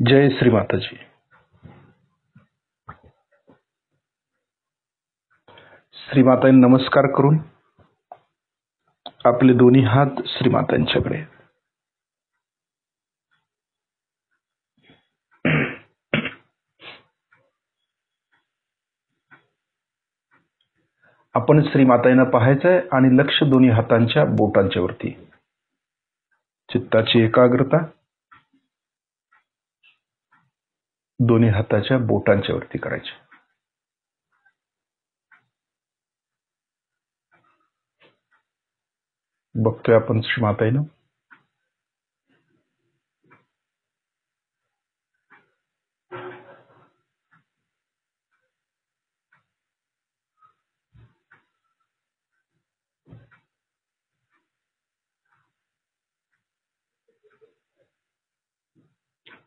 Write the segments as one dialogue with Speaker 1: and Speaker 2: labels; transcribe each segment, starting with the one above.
Speaker 1: जय श्री माताजी. श्रीमातांना नमस्कार करून आपले दोन्ही हात श्रीमातांच्याकडे. आपण श्रीमातांना पाहायचंय आणि लक्ष दोन्ही हातांच्या बोटांच्या वरती. चित्ताची एकाग्रता दोन्ही हाताच्या बोटांच्या वरती करायची. बघतोय आपण श्रीमातांना.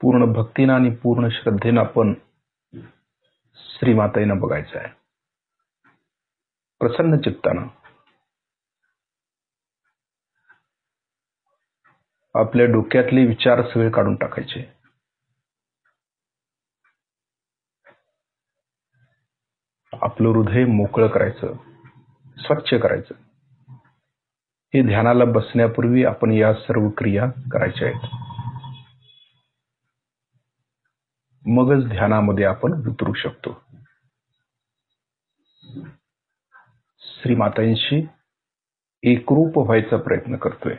Speaker 1: पूर्ण भक्तीनं आणि पूर्ण श्रद्धेनं आपण श्रीमातांना बघायचं आहे. प्रसन्न चित्तानं आपल्या डोक्यातले विचार सगळे काढून टाकायचे. आपलं हृदय मोकळं करायचं, स्वच्छ करायचं. हे ध्यानाला बसण्यापूर्वी आपण या सर्व क्रिया करायच्या आहेत. मगच ध्यानामध्ये आपण उतरू शकतो. श्रीमातांशी एकरूप व्हायचा प्रयत्न करतोय.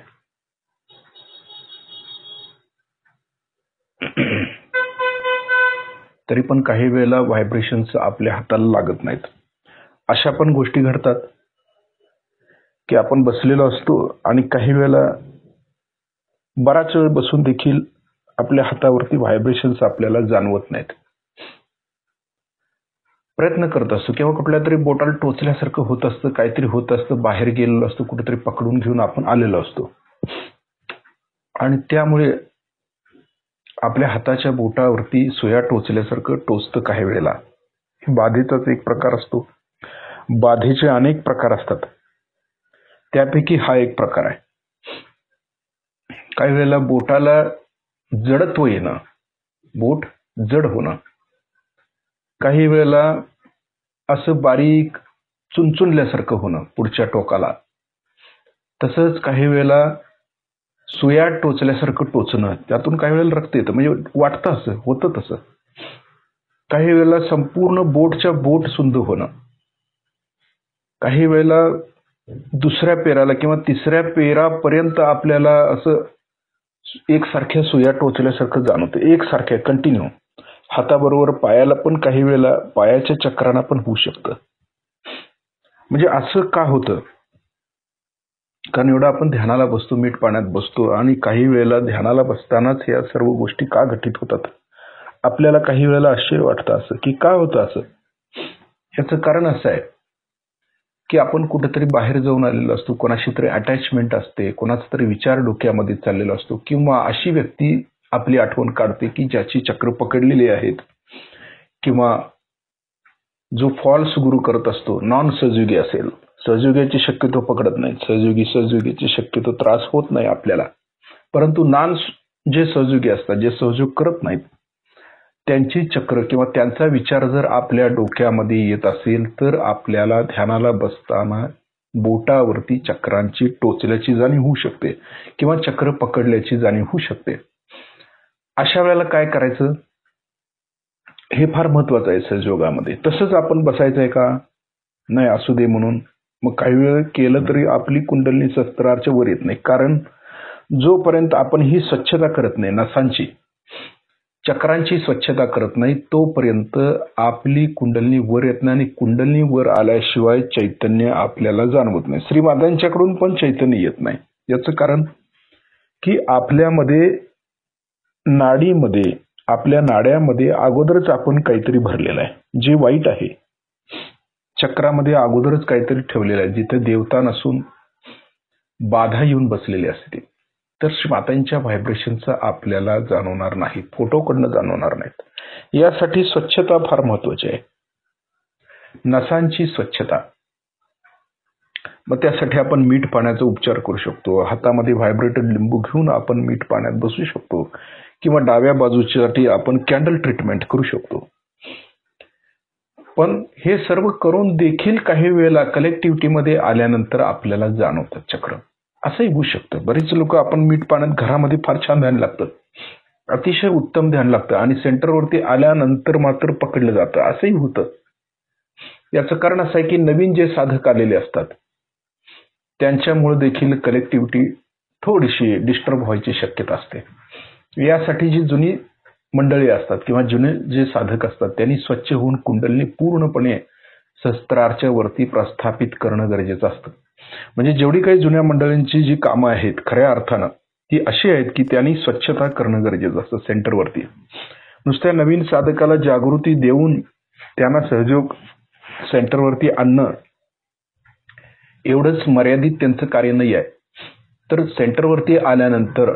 Speaker 1: तरी पण काही वेळेला व्हायब्रेशन्स आपल्या हाताला लागत नाहीत. अशा पण गोष्टी घडतात की आपण बसलेलो असतो आणि काही वेळेला बराच वेळ बसून देखील आपल्या हातावरती व्हायब्रेशन्स आपल्याला जाणवत नाहीत. प्रयत्न करत असतो किंवा कुठल्या तरी बोटाला टोचल्यासारखं होत असतं, काहीतरी होत असतं, बाहेर गेलेलो असतो, कुठेतरी पकडून घेऊन आपण आलेलो असतो आणि त्यामुळे आपल्या हाताच्या बोटावरती सुया टोचल्यासारखं टोचतं. काही वेळेला बाधेचाच एक प्रकार असतो. बाधेचे अनेक प्रकार असतात, त्यापैकी हा एक प्रकार आहे. काही वेळेला बोटाला जडत्व येणं, बोट जड होणं, काही वेळेला असं बारीक चुनचुनल्यासारखं होणं पुढच्या टोकाला, तसंच काही वेळेला सुया टोचल्यासारखं टोचणं, त्यातून काही वेळेला रक्त येतं, म्हणजे वाटतं असं होतं तसं. काही वेळेला संपूर्ण बोटच्या बोट सुंद होणं, काही वेळेला दुसऱ्या पेराला किंवा तिसऱ्या पेरापर्यंत आपल्याला असं एकसारख्या सुया टोचल्यासारखं जाणवतं, एकसारख्या कंटिन्यू. हाताबरोबर पायाला पण काही वेळेला पायाच्या चक्रांना पण होऊ शकतं. म्हणजे असं का होतं? कारण एवढं आपण ध्यानाला बसतो, मीठ पाण्यात बसतो आणि काही वेळेला ध्यानाला बसतानाच या सर्व गोष्टी का घटित होतात? आपल्याला काही वेळेला आश्चर्य वाटतं असं की का होतं असं. याचं कारण असं आहे की आपण कुठेतरी बाहेर जाऊन आलेलो असतो, कोणाशी तरी अटॅचमेंट असते, कोणाचा तरी विचार डोक्यामध्ये चाललेला असतो, किंवा अशी व्यक्ती आपली आठवण काढते की ज्याची चक्र पकडलेली आहेत, किंवा जो फॉल्स गुरु करत असतो, नॉन सहयोगी असेल, सहयोगाची शक्यतो पकडत नाही, सहयोगाची शक्यतो त्रास होत नाही आपल्याला, परंतु नॉन जे सहयोगी असतात, जे सहयोग करत नाहीत, त्यांची चक्र किंवा त्यांचा विचार जर आपल्या डोक्यामध्ये येत असेल तर आपल्याला ध्यानाला बसताना बोटावरती चक्रांची टोचल्याची जाणीव होऊ शकते किंवा चक्र पकडल्याची जाणीव होऊ शकते. अशा वेळेला काय करायचं हे फार महत्वाचं आहे सहयोगामध्ये. तसंच आपण बसायचं आहे का? नाही, असू दे म्हणून मग काही वेळ केलं तरी आपली कुंडलिनी सहस्त्राराच्या वर येत नाही. कारण जोपर्यंत आपण ही स्वच्छता करत नाही, नसांची चक्रांची स्वच्छता करत नाही, तोपर्यंत आपली कुंडलिनी वर येत नाही आणि कुंडलिनी वर आल्याशिवाय चैतन्य आपल्याला जाणवत नाही. श्रीमातांच्याकडून पण चैतन्य येत नाही. याचं कारण की आपल्यामध्ये नाडीमध्ये, आपल्या नाड्यामध्ये अगोदरच आपण काहीतरी भरलेलं आहे जे वाईट आहे. चक्रामध्ये अगोदरच काहीतरी ठेवलेलं आहे जिथे देवता नसून बाधा येऊन बसलेली असते. तर मातांच्या व्हायब्रेशनचा आपल्याला जाणवणार नाही, फोटोकडनं जाणवणार नाहीत. यासाठी स्वच्छता फार महत्वाची आहे, नसांची स्वच्छता. मग त्यासाठी आपण मीठ पाण्याचा उपचार करू शकतो. हातामध्ये व्हायब्रेटेड लिंबू घेऊन आपण मीठ पाण्यात बसू शकतो किंवा डाव्या बाजूसाठी आपण कॅन्डल ट्रीटमेंट करू शकतो. पण हे सर्व करून देखील काही वेळेला कलेक्टिव्हिटीमध्ये आल्यानंतर आपल्याला जाणवतं चक्र. असंही होऊ शकतं. बरेच लोक आपण मीठ पाण्यात घरामध्ये फार छान ध्यान लागतं, अतिशय उत्तम ध्यान लागतं आणि सेंटरवरती आल्यानंतर मात्र पकडलं जातं, असंही होतं. याचं कारण असं आहे की नवीन जे साधक आलेले असतात त्यांच्यामुळे देखील कलेक्टिव्हिटी थोडीशी डिस्टर्ब व्हायची शक्यता असते. यासाठी जी जुनी मंडळी असतात किंवा जुने जे साधक असतात त्यांनी स्वच्छ होऊन कुंडलिनी पूर्णपणे सहस्त्रारच्या वरती प्रस्थापित करणं गरजेचं असतं. म्हणजे जेवढी काही जुन्या मंडळींची जी कामं आहेत खऱ्या अर्थानं ती अशी आहेत की त्यांनी स्वच्छता करणं गरजेचं असतं सेंटरवरती. नुसत्या नवीन साधकाला जागृती देऊन त्यांना सहयोग सेंटरवरती आणणं एवढंच मर्यादित त्यांचं कार्य नाही आहे. तर सेंटरवरती आल्यानंतर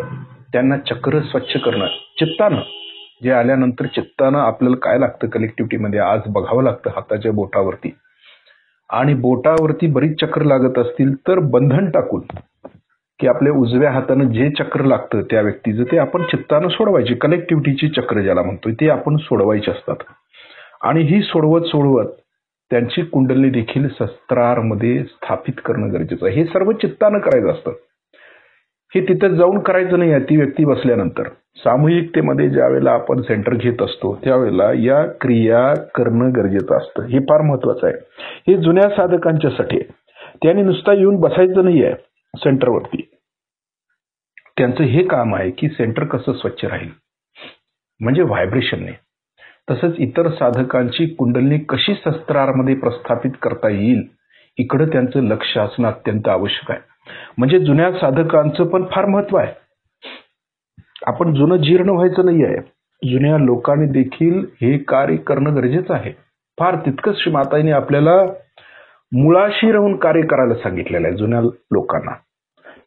Speaker 1: त्यांना चक्र स्वच्छ करणं चित्तानं, जे आल्यानंतर चित्तानं आपल्याला काय लागतं कलेक्टिव्हिटीमध्ये आज बघावं लागतं हाताच्या बोटावरती, आणि बोटावरती बरीच चक्र लागत असतील तर बंधन टाकून की आपल्या उजव्या हातानं जे चक्र लागतं त्या व्यक्तीचं ते आपण चित्तानं सोडवायचे. कलेक्टिव्हिटीची चक्र ज्याला म्हणतोय ते आपण सोडवायचे असतात. आणि ही सोडवत त्यांची कुंडली देखील सहस्त्रारमध्ये स्थापित करणं गरजेचं आहे. हे सर्व चित्तानं करायचं असतं. हे तिथं जाऊन करायचं नाही आहे. ती व्यक्ती बसल्यानंतर सामूहिकतेमध्ये ज्या वेळेला आपण सेंटर घेत असतो त्यावेळेला या क्रिया करणं गरजेचं असतं. हे फार महत्वाचं आहे. हे जुन्या साधकांच्यासाठी आहे. त्यांनी नुसता येऊन बसायचं नाही आहे सेंटरवरती. त्यांचं हे काम आहे की सेंटर कसं स्वच्छ राहील, म्हणजे व्हायब्रेशनने. तसंच इतर साधकांची कुंडलिनी कशी सहस्त्रारमध्ये प्रस्थापित करता येईल इकडं त्यांचं लक्ष असणं अत्यंत आवश्यक आहे. म्हणजे जुन्या साधकांचं पण फार महत्व आहे. आपण जुनं जीर्ण व्हायचं नाही आहे. जुन्या लोकांनी देखील हे कार्य करणं गरजेचं आहे. फार तितकंच श्री माताजीने आपल्याला मुळाशी राहून कार्य करायला सांगितलेलं आहे जुन्या लोकांना.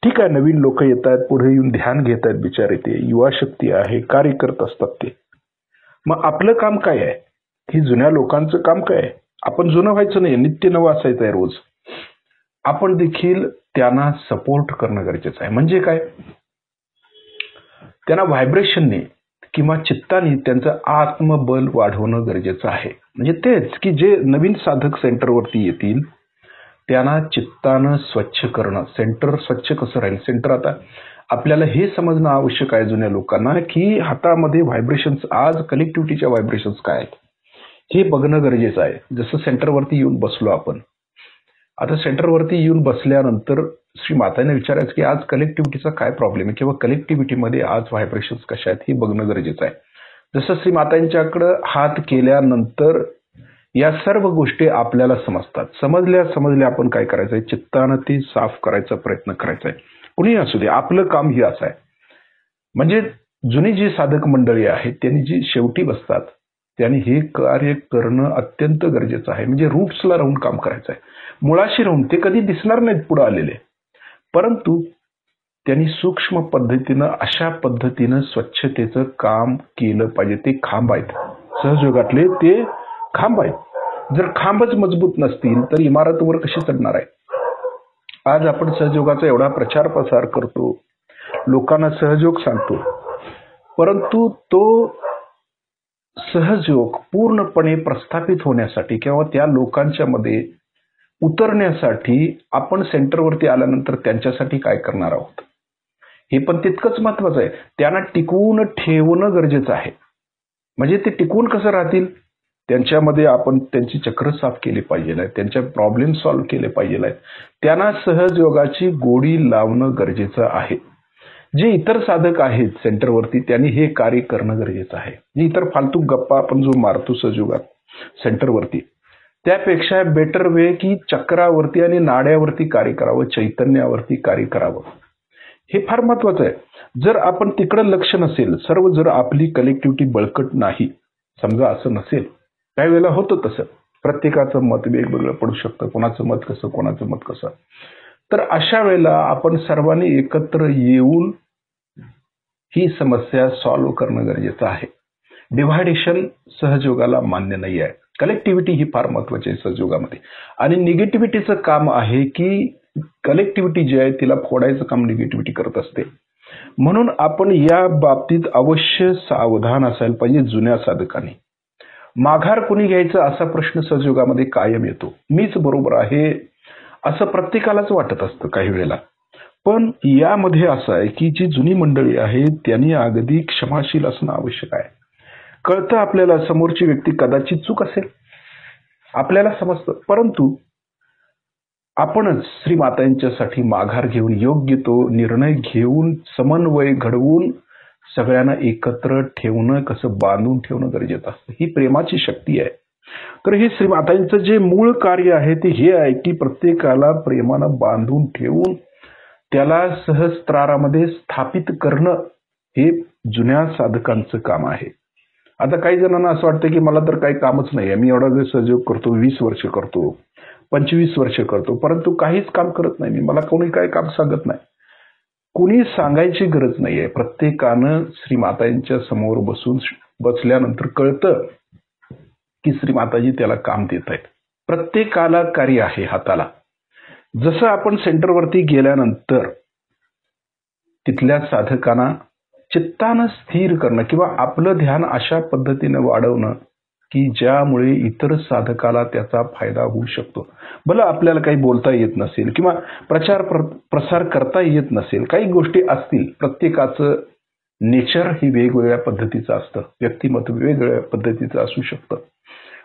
Speaker 1: ठीक आहे, नवीन लोक येत आहेत, पुढे येऊन ध्यान घेत आहेत, बिचारे ते युवा शक्ती आहे, कार्य करत असतात ते. मग आपलं काम काय आहे? ही जुन्या लोकांचं काम काय आहे? आपण जुनं व्हायचं नाही, नित्य नवं असायचं आहे रोज. आपण देखील त्यांना सपोर्ट करणं गरजेचं आहे. म्हणजे काय, त्यांना व्हायब्रेशनने किंवा चित्ताने त्यांचं आत्मबल वाढवणं गरजेचं आहे. म्हणजे तेच की जे नवीन साधक सेंटरवरती येतील त्यांना चित्तानं स्वच्छ करणं. सेंटर स्वच्छ कसं राहील? सेंटर आता आपल्याला हे समजणं आवश्यक आहे जुन्या लोकांना की हातामध्ये व्हायब्रेशन्स, आज कनेक्टिव्हिटीच्या व्हायब्रेशन्स काय आहेत हे बघणं गरजेचं आहे. जसं सेंटरवरती येऊन बसलो आपण, आता सेंटरवरती येऊन बसल्यानंतर श्री माताने विचारायचं की आज कलेक्टिव्हिटीचा काय प्रॉब्लेम आहे किंवा कलेक्टिव्हिटीमध्ये आज व्हायब्रेशन्स कशा आहेत हे बघणं गरजेचं आहे. जसं श्री मातांच्याकडे हात केल्यानंतर या सर्व गोष्टी आपल्याला समजतात. समजल्या आपण काय करायचंय, चित्तानं ते साफ करायचा प्रयत्न करायचा आहे. कुणीही असू दे, आपलं काम हे असं आहे. म्हणजे जुनी जी साधक मंडळी आहेत त्यांनी जी शेवटी बसतात त्यांनी हे कार्य करणं अत्यंत गरजेचं आहे. म्हणजे रूट्सला राहून काम करायचं आहे, मुळाशी राहून. ते कधी दिसणार नाहीत पुढे आलेले, परंतु त्यांनी सूक्ष्म पद्धतीनं अशा पद्धतीनं स्वच्छतेचं काम केलं पाहिजे. ते खांब आहेत सहयोगातले, ते खांब आहेत. जर खांबच मजबूत नसतील तर इमारतवर कशी चढणार आहे? आज आपण सहयोगाचा एवढा प्रचार प्रसार करतो, लोकांना सहयोग सांगतो, परंतु तो सहयोग पूर्णपणे प्रस्थापित होण्यासाठी किंवा त्या लोकांच्या मध्ये उतरण्यासाठी आपण सेंटरवरती आल्यानंतर त्यांच्यासाठी काय करणार आहोत हे पण तितकंच महत्वाचं आहे. त्यांना टिकवून ठेवणं गरजेचं आहे. म्हणजे ते टिकून कसं राहतील, त्यांच्यामध्ये आपण त्यांची चक्र साफ केली पाहिजे, त्यांच्या प्रॉब्लेम सॉल्व्ह केले पाहिजे, त्यांना सहयोगाची गोडी लावणं गरजेचं आहे. जे इतर साधक आहेत सेंटरवरती त्यांनी हे कार्य करणं गरजेचं आहे. जे इतर फालतू गप्पा आपण जो मारतो सहयोगात सेंटरवरती, त्यापेक्षा बेटर वे की चक्रावरती आणि नाड्यावरती कार्य करावं, चैतन्यावरती कार्य करावं. हे फार महत्वाचं आहे. जर आपण तिकडं लक्ष नसेल, सर्व जर आपली कलेक्टिव्हिटी बळकट नाही, समजा असं नसेल, काही वेळेला होतं तसं, प्रत्येकाचं मत वेगवेगळं पडू शकतं, कोणाचं मत कसं, कोणाचं मत कसं. तर अशा वेळेला आपण सर्वांनी एकत्र येऊन ही समस्या सॉल्व्ह करणं गरजेचं आहे. डिव्हायडेशन सहयोगाला मान्य नाही आहे. कलेक्टिव्हिटी ही फार महत्वाची आहे सहयोगामध्ये. आणि निगेटिव्हिटीचं काम आहे की कलेक्टिव्हिटी जी आहे तिला फोडायचं काम निगेटिव्हिटी करत असते. म्हणून आपण या बाबतीत अवश्य सावधान असायला पाहिजे. जुन्या साधकांनी माघार कुणी घ्यायचं असा प्रश्न सहयोगामध्ये कायम येतो. मीच बरोबर आहे असं प्रत्येकालाच वाटत असतं काही वेळेला. पण यामध्ये असं आहे की जी जुनी मंडळी आहे त्यांनी अगदी क्षमाशील असणं आवश्यक आहे. कळतं आपल्याला समोरची व्यक्ती कदाचित चूक असेल, आपल्याला समजतं, परंतु आपणच श्रीमातांच्यासाठी माघार घेऊन योग्य तो निर्णय घेऊन समन्वय घडवून सगळ्यांना एकत्र ठेवणं, कसं बांधून ठेवणं गरजेचं असतं. ही प्रेमाची शक्ती आहे. तर हे श्रीमातांचं जे मूळ कार्य आहे ते हे आहे की प्रत्येकाला प्रेमानं बांधून ठेवून त्याला सहस्त्रारामध्ये स्थापित करणं हे जुन्या साधकांचं काम आहे. आता काही जणांना असं वाटतं की मला तर काही कामच नाही, मी एवढा वेळ सहयोग करतो, 20 वर्ष करतो, 25 वर्ष करतो, परंतु काहीच काम करत नाही, मला कोणी काही काम सांगत नाही. कुणी सांगायची गरज नाहीये. प्रत्येकानं श्रीमातांच्या समोर बसल्यानंतर कळतं की श्रीमाताजी त्याला काम देत आहेत. प्रत्येकाला कार्य आहे हाताला. जसं आपण सेंटरवरती गेल्यानंतर तिथल्या साधकांना चित्तानं स्थिर करणं किंवा आपलं ध्यान अशा पद्धतीनं वाढवणं की ज्यामुळे इतर साधकाला त्याचा फायदा होऊ शकतो. भलं आपल्याला काही बोलता येत नसेल किंवा प्रसार करता येत नसेल, काही गोष्टी असतील, प्रत्येकाचं नेचर ही वेगवेगळ्या पद्धतीचं असतं, व्यक्तिमत्व वेगवेगळ्या पद्धतीचं असू शकतं.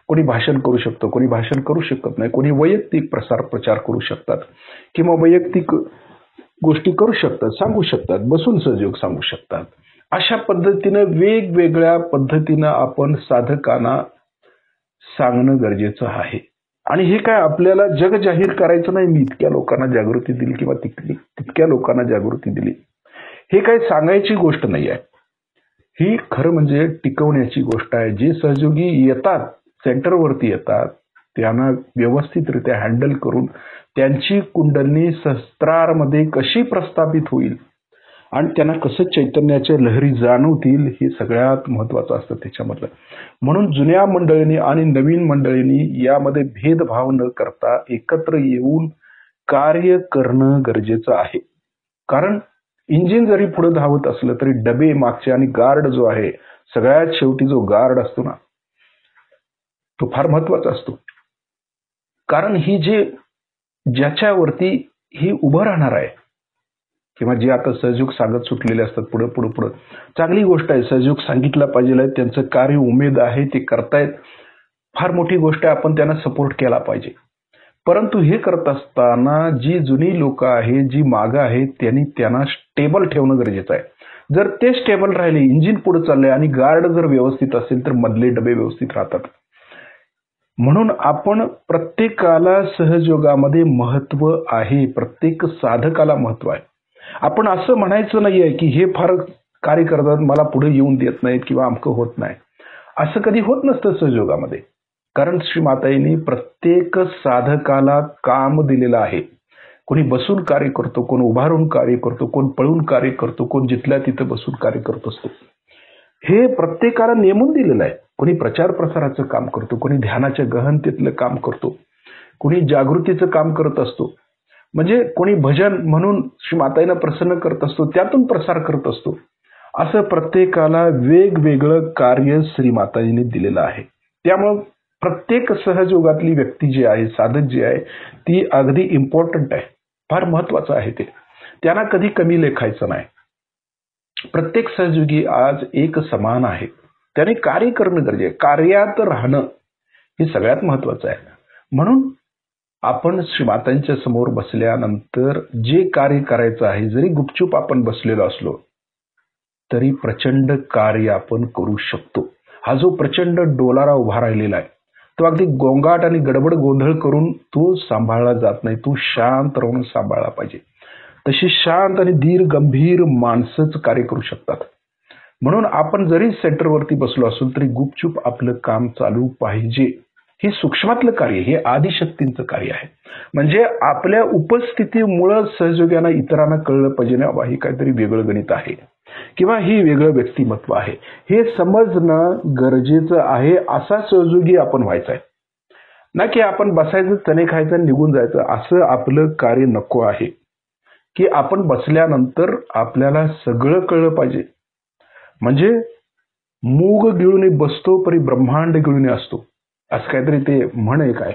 Speaker 1: कोणी भाषण करू शकतं, कोणी भाषण करू शकत नाही, कोणी वैयक्तिक प्रचार करू शकतात किंवा वैयक्तिक गोष्टी करू शकतात, सांगू शकतात, बसून सहयोग सांगू शकतात. अशा पद्धतीनं वेगवेगळ्या पद्धतीनं आपण साधकांना सांगणं गरजेचं आहे. आणि हे काय आपल्याला जग जाहीर करायचं नाही, मी इतक्या लोकांना जागृती दिली किंवा तितक्या लोकांना जागृती दिली, हे काय सांगायची गोष्ट नाही आहे. ही खरं म्हणजे टिकवण्याची गोष्ट आहे. जे सहयोगी येतात, सेंटरवरती येतात, त्यांना व्यवस्थितरित्या हँडल करून त्यांची कुंडलिनी सहस्त्रारमध्ये कशी प्रस्थापित होईल आणि त्यांना कसं चैतन्याच्या लहरी जाणवतील हे सगळ्यात महत्वाचं असतं त्याच्यामधलं. म्हणून जुन्या मंडळींनी आणि नवीन मंडळींनी यामध्ये भेदभाव न करता एकत्र येऊन कार्य करणं गरजेचं आहे. कारण इंजिन जरी पुढे धावत असलं तरी डबे मागचे आणि गार्ड जो आहे, सगळ्यात शेवटी जो गार्ड असतो ना, तो फार महत्वाचा असतो. कारण ही ज्याच्यावरती ही उभं राहणार आहे किंवा जे आता सहयोग सांगत सुटलेले असतात पुढे चांगली गोष्ट आहे, सहयोग सांगितला पाहिजे, त्यांचं कार्य उमेद आहे, ते करतायत, फार मोठी गोष्ट आहे, आपण त्यांना सपोर्ट केला पाहिजे. परंतु हे करत असताना जी जुनी लोक आहेत, जी मागं आहेत, त्यांना स्टेबल ठेवणं गरजेचं आहे. जर ते स्टेबल राहिले, इंजिन पुढे चाललंय आणि गार्ड जर व्यवस्थित असेल तर मधले डबे व्यवस्थित राहतात. म्हणून आपण प्रत्येकाला सहयोगामध्ये महत्व आहे, प्रत्येक साधकाला महत्व आहे. आपण असं म्हणायचं नाहीये की हे फार कार्य करतात, मला पुढे येऊन देत नाहीत किंवा अमकं होत नाही. असं कधी होत नसतं सहयोगामध्ये. कारण श्रीमाताईंनी प्रत्येक साधकाला काम दिलेलं आहे. कोणी बसून कार्य करतो, कोण उभारून कार्य करतो, कोण पळून कार्य करतो, कोण जिथल्या तिथं बसून कार्य करत असतो. हे प्रत्येकाला नेमून दिलेलं आहे. कोणी प्रचार प्रसाराचं काम करतो, कोणी ध्यानाच्या गहनतेतलं काम करतो, कोणी जागृतीचं काम करत असतो, म्हणजे कोणी भजन म्हणून श्रीमाताईंना प्रसन्न करत असतो, त्यातून प्रसार करत असतो. असं प्रत्येकाला वेगवेगळं कार्य श्रीमाताईंनी दिलेलं आहे. त्यामुळे प्रत्येक सहयोगातली व्यक्ती जी आहे, साधक जी आहे, ती अगदी इम्पॉर्टंट आहे, फार महत्वाचं आहे. त्यांना कधी कमी लेखायचं नाही. प्रत्येक सहयोगी आज एक समान आहे. त्याने कार्य करणं गरजेचं आहे. कार्यात राहणं हे सगळ्यात महत्वाचं आहे. म्हणून आपण श्रीमातांच्या समोर बसल्यानंतर जे कार्य करायचं आहे, जरी गुपचूप आपण बसलेलो असलो तरी प्रचंड कार्य आपण करू शकतो. हा जो प्रचंड डोलारा उभा राहिलेला आहे, तो अगदी गोंगाट आणि गडबड गोंधळ करून तो सांभाळला जात नाही. तो शांत राहून सांभाळला पाहिजे. तशी शांत आणि धीर गंभीर माणसंच कार्य करू शकतात. म्हणून आपण जरी सेंटरवरती बसलो असलो तरी गुपचूप आपलं काम चालू पाहिजे. हे सूक्ष्मातलं कार्य, हे आदिशक्तींचं कार्य आहे. म्हणजे आपल्या उपस्थितीमुळे सहयोग्यांना इतरांना कळलं पाहिजे ना, हे काहीतरी वेगळं गणित आहे किंवा ही वेगळं व्यक्तिमत्व आहे, हे समजणं गरजेचं आहे. असा सहयोगी आपण व्हायचा आहे ना, की आपण बसायचं, चणे खायचं, निघून जायचं, असं आपलं कार्य नको आहे. की आपण बसल्यानंतर आपल्याला सगळं कळलं पाहिजे. म्हणजे मूग गिळून बसतो परी ब्रह्मांड गिळून असतो, असं काहीतरी ते म्हण आहे काय.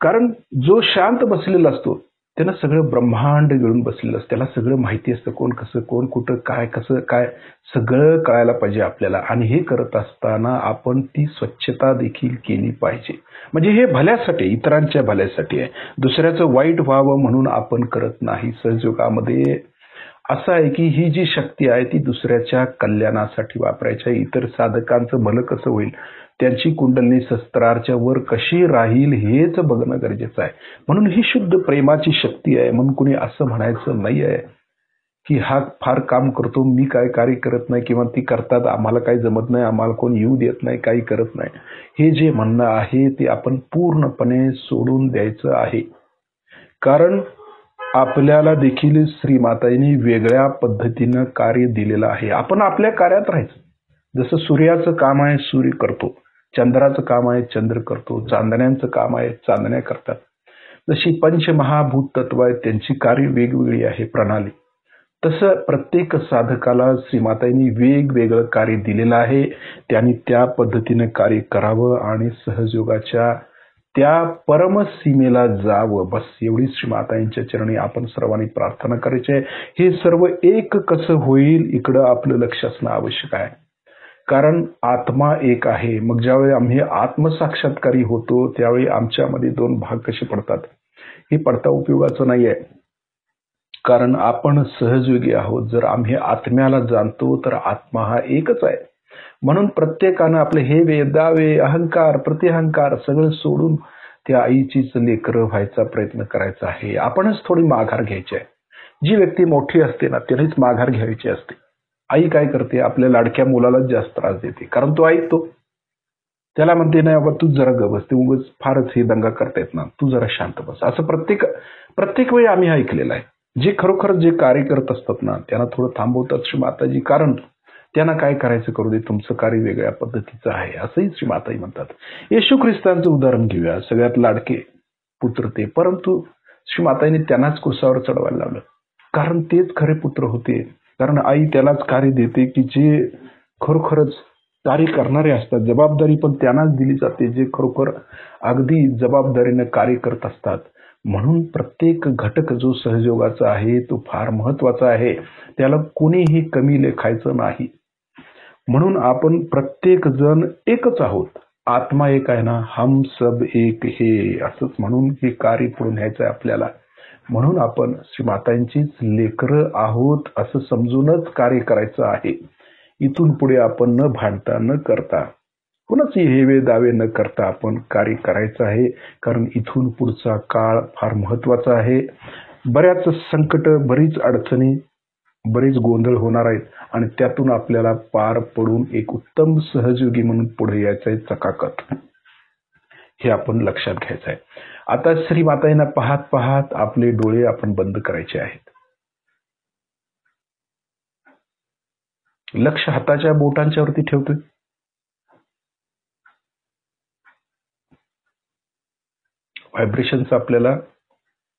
Speaker 1: कारण जो शांत बसलेला असतो त्यानं सगळं ब्रह्मांड गिळून बसलेलं असतं, त्याला सगळं माहिती असतं, कोण कसं, कोण कुठं, काय कसं, काय सगळं कळायला पाहिजे आपल्याला. आणि हे करत असताना आपण ती स्वच्छता देखील केली पाहिजे. म्हणजे हे भल्यासाठी, इतरांच्या भल्यासाठी आहे, दुसऱ्याचं वाईट व्हावं म्हणून आपण करत नाही. सहयोगामध्ये असं आहे की ही जी शक्ती आहे ती दुसऱ्याच्या कल्याणासाठी वापरायची आहे. इतर साधकांचं भलं कसं होईल, त्यांची कुंडलिनी शस्त्राच्या वर कशी राहील हेच बघणं गरजेचं आहे. म्हणून ही शुद्ध प्रेमाची शक्ती आहे. म्हणून कुणी असं म्हणायचं नाही आहे की हा फार काम करतो, मी काय कार्य करत नाही, किंवा ती करतात आम्हाला काही जमत नाही, आम्हाला कोण येऊ देत नाही, काही करत नाही. हे जे म्हणणं आहे ते आपण पूर्णपणे सोडून द्यायचं आहे. कारण आपल्याला देखील श्रीमाताईंनी वेगळ्या पद्धतीनं कार्य दिलेलं आहे. आपण आपल्या कार्यात राहायचं. जसं सूर्याचं काम आहे सूर्य करतो, चंद्राचं काम आहे चंद्र करतो, चांदण्यांचं काम आहे चांदण्या करतात. जशी पंचमहाभूत तत्व आहेत त्यांची कार्य वेगवेगळी आहे प्रणाली, तसं प्रत्येक साधकाला श्रीमाताईंनी वेगवेगळं कार्य दिलेलं आहे. त्यांनी त्या पद्धतीने कार्य करावं आणि सहजयोगाच्या त्या परमसीमेला जावं, बस एवढी श्रीमाताईंच्या चरणी आपण सर्वांनी प्रार्थना करायची आहे. हे सर्व एक कसं होईल इकडं आपलं लक्ष असणं आवश्यक आहे. कारण आत्मा एक आहे. मग ज्यावेळी आम्ही आत्मसाक्षात्कारी होतो त्यावेळी आमच्यामध्ये दोन भाग कसे पडतात हे पडता उपयोगाचं नाही आहे. कारण आपण सहजयोगी आहोत. जर आम्ही आत्म्याला जाणतो तर आत्मा हा एकच आहे. म्हणून प्रत्येकानं आपले हे दावे, अहंकार, प्रतिअहंकार सगळं सोडून त्या आईचीच लेकरं व्हायचा प्रयत्न करायचा आहे. आपणच थोडी माघार घ्यायची आहे. जी व्यक्ती मोठी असते ना त्यानेच माघार घ्यायची असते. आई काय करते, आपल्या लाडक्या मुलालाच जास्त त्रास देते, कारण तो ऐकतो. त्याला म्हणते नाही बाबा तू जरा ग बस, ते उगाच फारच हे दंगा करतायत ना, तू जरा शांत बस. असं प्रत्येक वेळी आम्ही ऐकलेलं आहे. जे खरोखर जे कार्य करत असतात ना त्यांना थोडं थांबवतात श्री माताजी, कारण त्यांना काय करायचं करू दे, तुमचं कार्य वेगळ्या पद्धतीचं आहे असंही श्री माताजी म्हणतात. येशू ख्रिस्तांचं उदाहरण घेऊया, सगळ्यात लाडके पुत्र ते, परंतु श्री माताजीने त्यांनाच कुसावर चढवायला लावलं, कारण तेच खरे पुत्र होते. कारण आई त्यालाच कार्य देते की जे खरोखरच कार्य करणारे असतात. जबाबदारी पण त्यांनाच दिली जाते जे खरोखर अगदी जबाबदारीनं कार्य करत असतात. म्हणून प्रत्येक घटक जो सहयोगाचा आहे तो फार महत्वाचा आहे, त्याला कोणीही कमी लेखायचं नाही. म्हणून आपण प्रत्येक जण एकच आहोत, आत्मा एक आहे ना, हम सब एक हे असंच म्हणून हे कार्य पुढे न्यायचं आहे आपल्याला. म्हणून आपण श्रीमातांचीच लेकरं आहोत असं समजूनच कार्य करायचं आहे. इथून पुढे आपण न भांडता न करता कोणाचे हेवे दावे न करता आपण कार्य करायचं आहे. कारण इथून पुढचा काळ फार महत्वाचा आहे. बऱ्याच संकट, बरीच अडचणी, बरेच गोंधळ होणार आहेत आणि त्यातून आपल्याला पार पडून एक उत्तम सहयोगी म्हणून पुढे यायचं आहे चकाकत. हे आपण लक्षात घ्यायचं आहे. आता श्रीमाताईंना पाहत पाहत आपले डोळे आपण बंद करायचे आहेत. लक्ष हाताच्या बोटांच्या वरती ठेवतोय. व्हायब्रेशन्स आपल्याला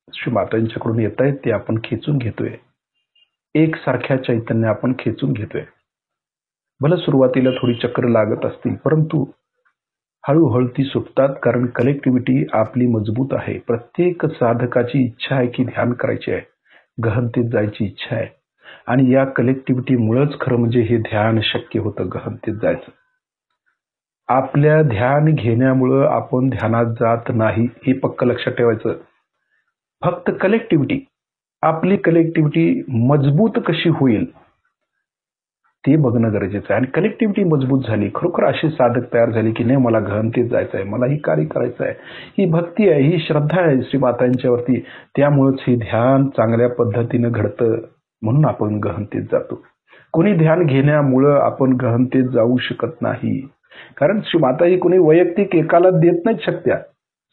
Speaker 1: श्रीमातांच्याकडून येत आहेत ते आपण खेचून घेतोय. एकसारख्या चैतन्य आपण खेचून घेतोय. भलं सुरुवातीला थोडी चक्र लागत असतील परंतु हळूहळू ती सुटतात. कारण कलेक्टिव्हिटी आपली मजबूत आहे. प्रत्येक साधकाची इच्छा आहे की ध्यान करायची आहे, गहनतेत जायची इच्छा आहे. आणि या कलेक्टिव्हिटीमुळेच खरं म्हणजे हे ध्यान शक्य होतं, गहनतेत जायचं. आपल्या ध्यान घेण्यामुळं आपण ध्यानात जात नाही हे पक्क लक्षात ठेवायचं. फक्त कलेक्टिव्हिटी, आपली कलेक्टिव्हिटी मजबूत कशी होईल ते बघणं गरजेचं आहे. आणि कनेक्टिव्हिटी मजबूत झाली, खरोखर असे साधक तयार झाले की नाही मला गहनतेत जायचं आहे, मला ही कार्य करायचं आहे, ही भक्ती आहे, ही श्रद्धा आहे श्रीमातांच्यावरती, त्यामुळेच हे ध्यान चांगल्या पद्धतीनं घडतं. म्हणून आपण गहनतेत जातो. कोणी ध्यान घेण्यामुळं आपण गहनतेत जाऊ शकत नाही. कारण श्रीमाताजी कोणी वैयक्तिक एकाला देत नाहीत शक्त्या,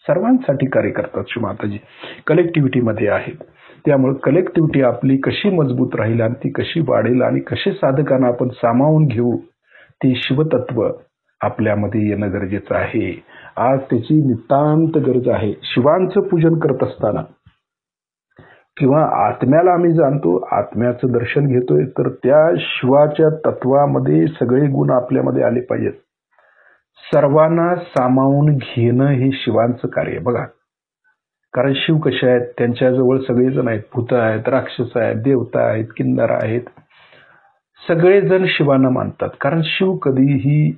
Speaker 1: सर्वांसाठी कार्य करतात श्रीमाताजी, कलेक्टिव्हिटीमध्ये आहेत. त्यामुळे कलेक्टिव्हिटी आपली कशी मजबूत राहील आणि ती कशी वाढेल आणि कसे साधकांना आपण सामावून घेऊ ते शिवतत्व आपल्यामध्ये येणं गरजेचं आहे. आज त्याची नितांत गरज आहे. शिवांचं पूजन करत असताना किंवा आत्म्याला आम्ही जाणतो, आत्म्याचं दर्शन घेतोय, तर त्या शिवाच्या तत्वामध्ये सगळे गुण आपल्यामध्ये आले पाहिजेत. सर्वांना सामावून घेणं हे शिवांचं कार्य बघा. कारण शिव कसे आहेत, त्यांच्याजवळ सगळेजण आहेत. भूत आहेत, राक्षस आहेत, देवता आहेत, किन्नर आहेत. सगळेजण शिवांना मानतात. कारण शिव कधीही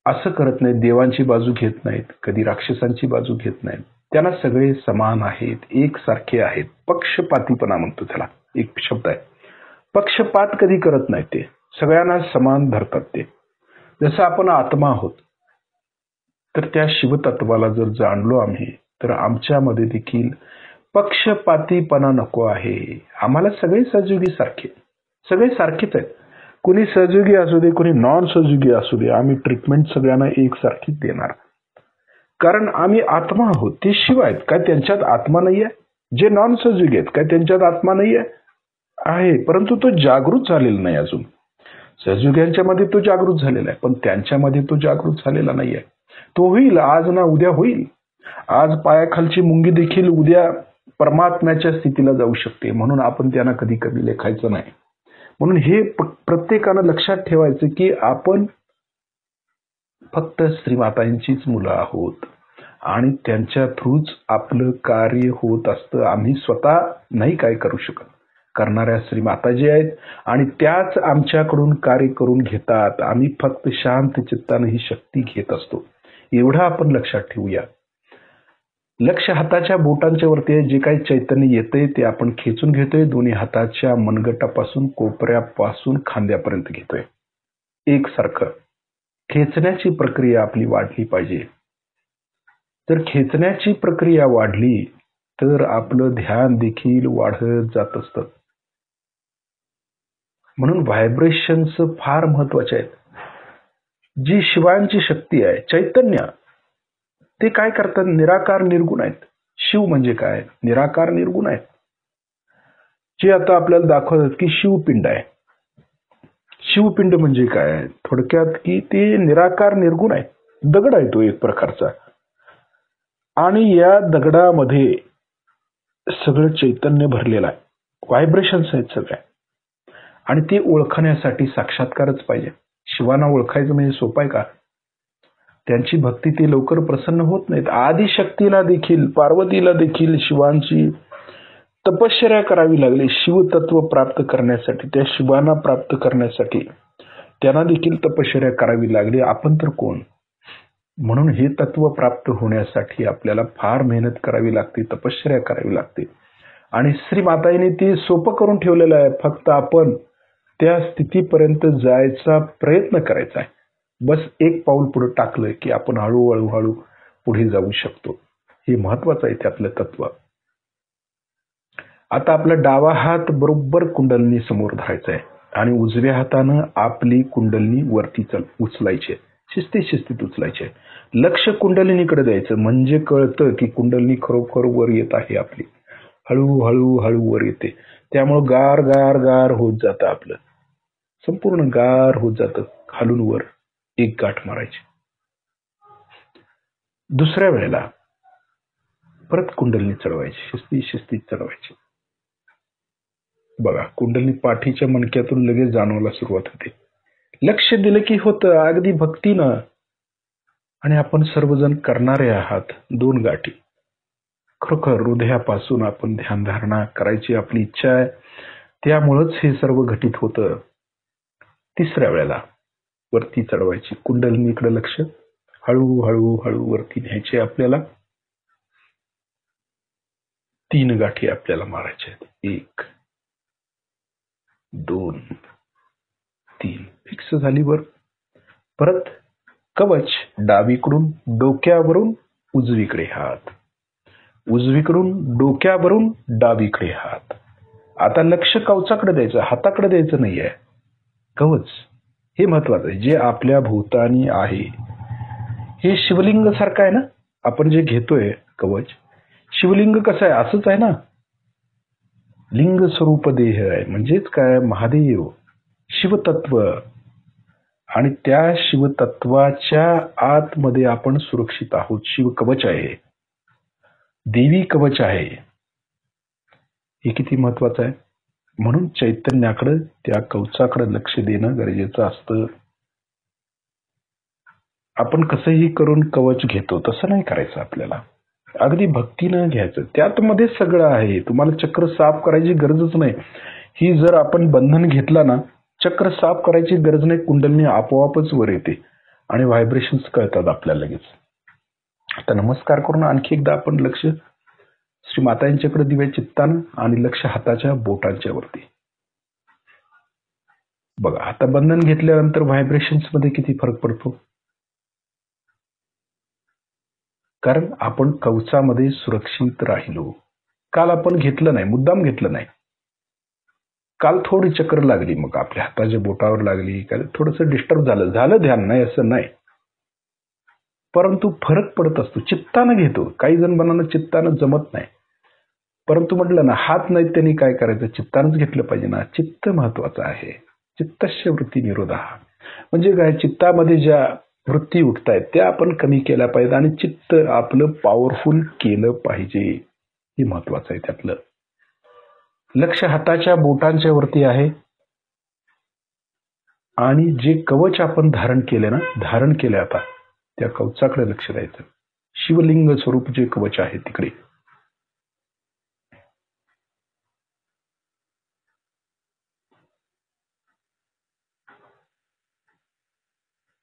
Speaker 1: असं करत नाहीत, देवांची बाजू घेत नाहीत, कधी राक्षसांची बाजू घेत नाहीत. त्यांना सगळे समान आहेत, एकसारखे आहेत. पक्षपातीपणा म्हणतो त्याला, एक शब्द आहे. पक्षपात कधी करत नाहीत ते, सगळ्यांना समान धरतात ते. जसं आपण आत्मा आहोत, तर त्या शिवतत्वाला जर जाणलो आम्ही, तर आमच्यामध्ये देखील पक्षपातीपणा नको आहे. आम्हाला सगळे सहयोगी सारखे, सगळे सारखेच आहेत. कुणी सहयोगी असू दे, कुणी नॉन सहयोगी असू दे, आम्ही ट्रीटमेंट सगळ्यांना एकसारखीच देणार. कारण आम्ही आत्मा आहोत, ते शिव आहेत. काय त्यांच्यात आत्मा नाहीये? जे नॉन सहयोगी आहेत, काय त्यांच्यात आत्मा नाहीये? आहे, परंतु तो जागृत झालेला नाही अजून. सहयोग्यांच्या मध्ये तो जागृत झालेला आहे, पण त्यांच्यामध्ये तो जागृत झालेला नाहीये. तो होईल, आज ना उद्या होईल. आज पायाखालची मुंगी देखील उद्या परमात्म्याच्या स्थितीला जाऊ शकते. म्हणून आपण त्यांना कधी कमी लेखायचं नाही. म्हणून हे प्रत्येकानं लक्षात ठेवायचं की आपण फक्त श्रीमातांचीच मुलं आहोत आणि त्यांच्या थ्रूच आपलं कार्य होत असतं. आम्ही स्वतः नाही काय करू शकत. करणाऱ्या श्रीमाता जी आहेत आणि त्याच आमच्याकडून कार्य करून घेतात. आम्ही फक्त शांत चित्तानं ही शक्ती घेत असतो. एवढं आपण लक्षात ठेवूया. लक्ष हाताच्या बोटांच्या वरती आहे. जे काही चैतन्य येतंय ते आपण खेचून घेतोय. दोन्ही हाताच्या मनगटापासून कोपऱ्यापासून खांद्यापर्यंत घेतोय एकसारखं. खेचण्याची प्रक्रिया आपली वाढली पाहिजे. जर खेचण्याची प्रक्रिया वाढली तर आपलं ध्यान देखील वाढत जात असतं. म्हणून व्हायब्रेशन्स फार महत्वाचे आहेत. जी शिवांची शक्ती आहे, चैतन्य, ते काय करतात? निराकार निर्गुण आहेत. शिव म्हणजे काय? निराकार निर्गुण आहेत. जे आता आपल्याला दाखवतात की शिवपिंड आहे. शिवपिंड म्हणजे काय? थोडक्यात की ते निराकार निर्गुण आहे. दगड आहे तो एक प्रकारचा, आणि या दगडामध्ये सगळं चैतन्य भरलेलं आहे. व्हायब्रेशन्स आहेत सगळ्या, आणि ते ओळखण्यासाठी साक्षात्कारच पाहिजे. शिवांना ओळखायचं म्हणजे सोपं आहे का? त्यांची भक्ती ते लवकर प्रसन्न होत नाहीत. आदिशक्तीला देखील, पार्वतीला देखील शिवांची तपश्चर्या करावी लागली शिवतत्व प्राप्त करण्यासाठी. त्या शिवांना प्राप्त करण्यासाठी त्यांना देखील तपश्चर्या करावी लागली. आपण तर कोण? म्हणून हे तत्व प्राप्त होण्यासाठी आपल्याला फार मेहनत करावी लागते, तपश्चर्या करावी लागते. आणि श्रीमाताईने ते सोपं करून ठेवलेलं आहे. फक्त आपण त्या स्थितीपर्यंत जायचा प्रयत्न करायचा आहे. बस एक पाऊल पुढे टाकलं की आपण हळूहळू पुढे जाऊ शकतो. हे महत्वाचं आहे त्यातलं तत्व. आता आपला डावा हात बरोबर कुंडलिनी समोर धरायचा आहे आणि उजव्या हातानं आपली कुंडलिनी वरती उचलायची. शिस्तीत उचलायची. लक्ष कुंडलिनीकडे द्यायचं, म्हणजे कळतं की कुंडलिनी खरोखर वर येत आहे आपली. हळूहळू वर येते. त्यामुळं गार गार गार होत जातं आपलं, संपूर्ण गार होत जातं. खालून वर एक गाठ मारायची. दुसऱ्या वेळेला परत कुंडलिनी चढवायची, शिस्तीत चढवायची. बघा, कुंडलिनी पाठीच्या मणक्यातून लगेच जाणवायला सुरुवात होते. लक्ष दिलं की होतं अगदी भक्तीनं. आणि आपण सर्वजण करणारे आहात. 2 गाठी खरोखर हृदयापासून आपण ध्यानधारणा करायची आपली इच्छा आहे. त्यामुळंच हे सर्व घटित होतं. तिसऱ्या वेळेला वरती चढवायची, कुंडलिनीकडे लक्ष हळूहळू वरती न्यायचे. आपल्याला 3 गाठी आपल्याला मारायच्या आहेत. 1 2 3 फिक्स झाली वर. परत कवच, डावीकडून डोक्यावरून उजवीकडे हात, उजवीकडून डोक्यावरून डावीकडे हात. आता लक्ष कवचाकडे द्यायचं, हाताकडे द्यायचं नाहीये. कवच हे महत्वाचं आहे, जे आपल्या भोवतानी आहे. हे शिवलिंग सारखं आहे ना, आपण जे घेतोय कवच. शिवलिंग कसं आहे? असंच आहे ना. लिंग स्वरूप देह आहे, म्हणजेच काय? महादेव, शिवतत्व. आणि त्या शिवतत्वाच्या आतमध्ये आपण सुरक्षित आहोत. शिवकवच आहे. देवी कवच आहे. हे किती महत्वाचं आहे. म्हणून चैतन्याकडे, त्या कवचाकडे लक्ष देणं गरजेचं असतं. आपण कसंही करून कवच घेतो तसं नाही करायचं. आपल्याला अगदी भक्तीनं घ्यायचं. त्यात मध्ये सगळं आहे. तुम्हाला चक्र साफ करायची गरजच नाही. ही जर आपण बंधन घेतला ना, चक्र साफ करायची गरज नाही. कुंडलिनी आपोआपच वर येते आणि व्हायब्रेशन्स कळतात आपल्याला लगेच. आता नमस्कार करून आणखी एकदा आपण लक्ष श्री मातांच्याकडे दिव्या चित्तानं आणि लक्ष हाताच्या बोटांच्या वरती बघा. आता बंधन घेतल्यानंतर व्हायब्रेशन्स मध्ये किती फरक पडतो. कारण आपण कवचामध्ये सुरक्षित राहिलो. काल आपण घेतलं नाही, मुद्दाम घेतलं नाही. काल थोडी चक्र लागली, मग आपल्या हाताच्या बोटावर लागली, थोडंसं डिस्टर्ब झालं ध्यान नाही असं नाही, परंतु फरक पडत असतो. चित्तानं घेतो. काही जण बनानं चित्तानं जमत नाही, परंतु म्हटलं ना, हात नाही त्यांनी काय करायचं, चित्तानंच घेतलं पाहिजे ना. चित्त महत्वाचं आहे. चित्तस्य वृत्ती निरोधा म्हणजे काय, चित्तामध्ये ज्या वृत्ती उठतायत त्या आपण कमी केल्या पाहिजेत आणि चित्त आपलं पॉवरफुल केलं पाहिजे. हे महत्वाचं आहे. त्यातलं लक्ष हाताच्या बोटांच्या वरती आहे आणि जे कवच आपण धारण केले आता त्या कवचाकडे लक्ष द्यायचं. शिवलिंग स्वरूप जे कवच आहे तिकडे.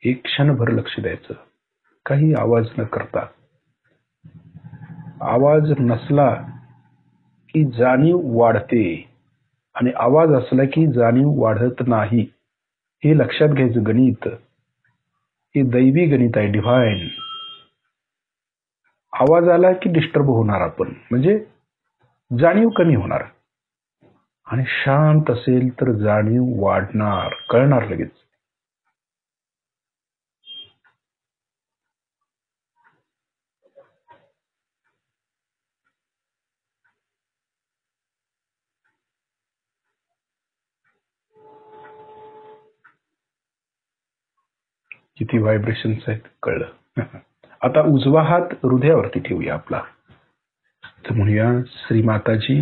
Speaker 1: एक क्षणभर लक्ष द्यायचं. काही आवाज न करता. आवाज नसला की जाणीव वाढते आणि आवाज असला की जाणीव वाढत नाही. हे लक्षात घ्यायचं. गणित हे दैवी गणित आहे, डिव्हाइन. आवाज आला की डिस्टर्ब होणार आपण, म्हणजे जाणीव कमी होणार. आणि शांत असेल तर जाणीव वाढणार, कळणार लगेच. किती व्हायब्रेशन्स आहेत कळलं. आता उजवा हात हृदयावरती ठेवूया आपला. तर म्हणूया, श्री माताजी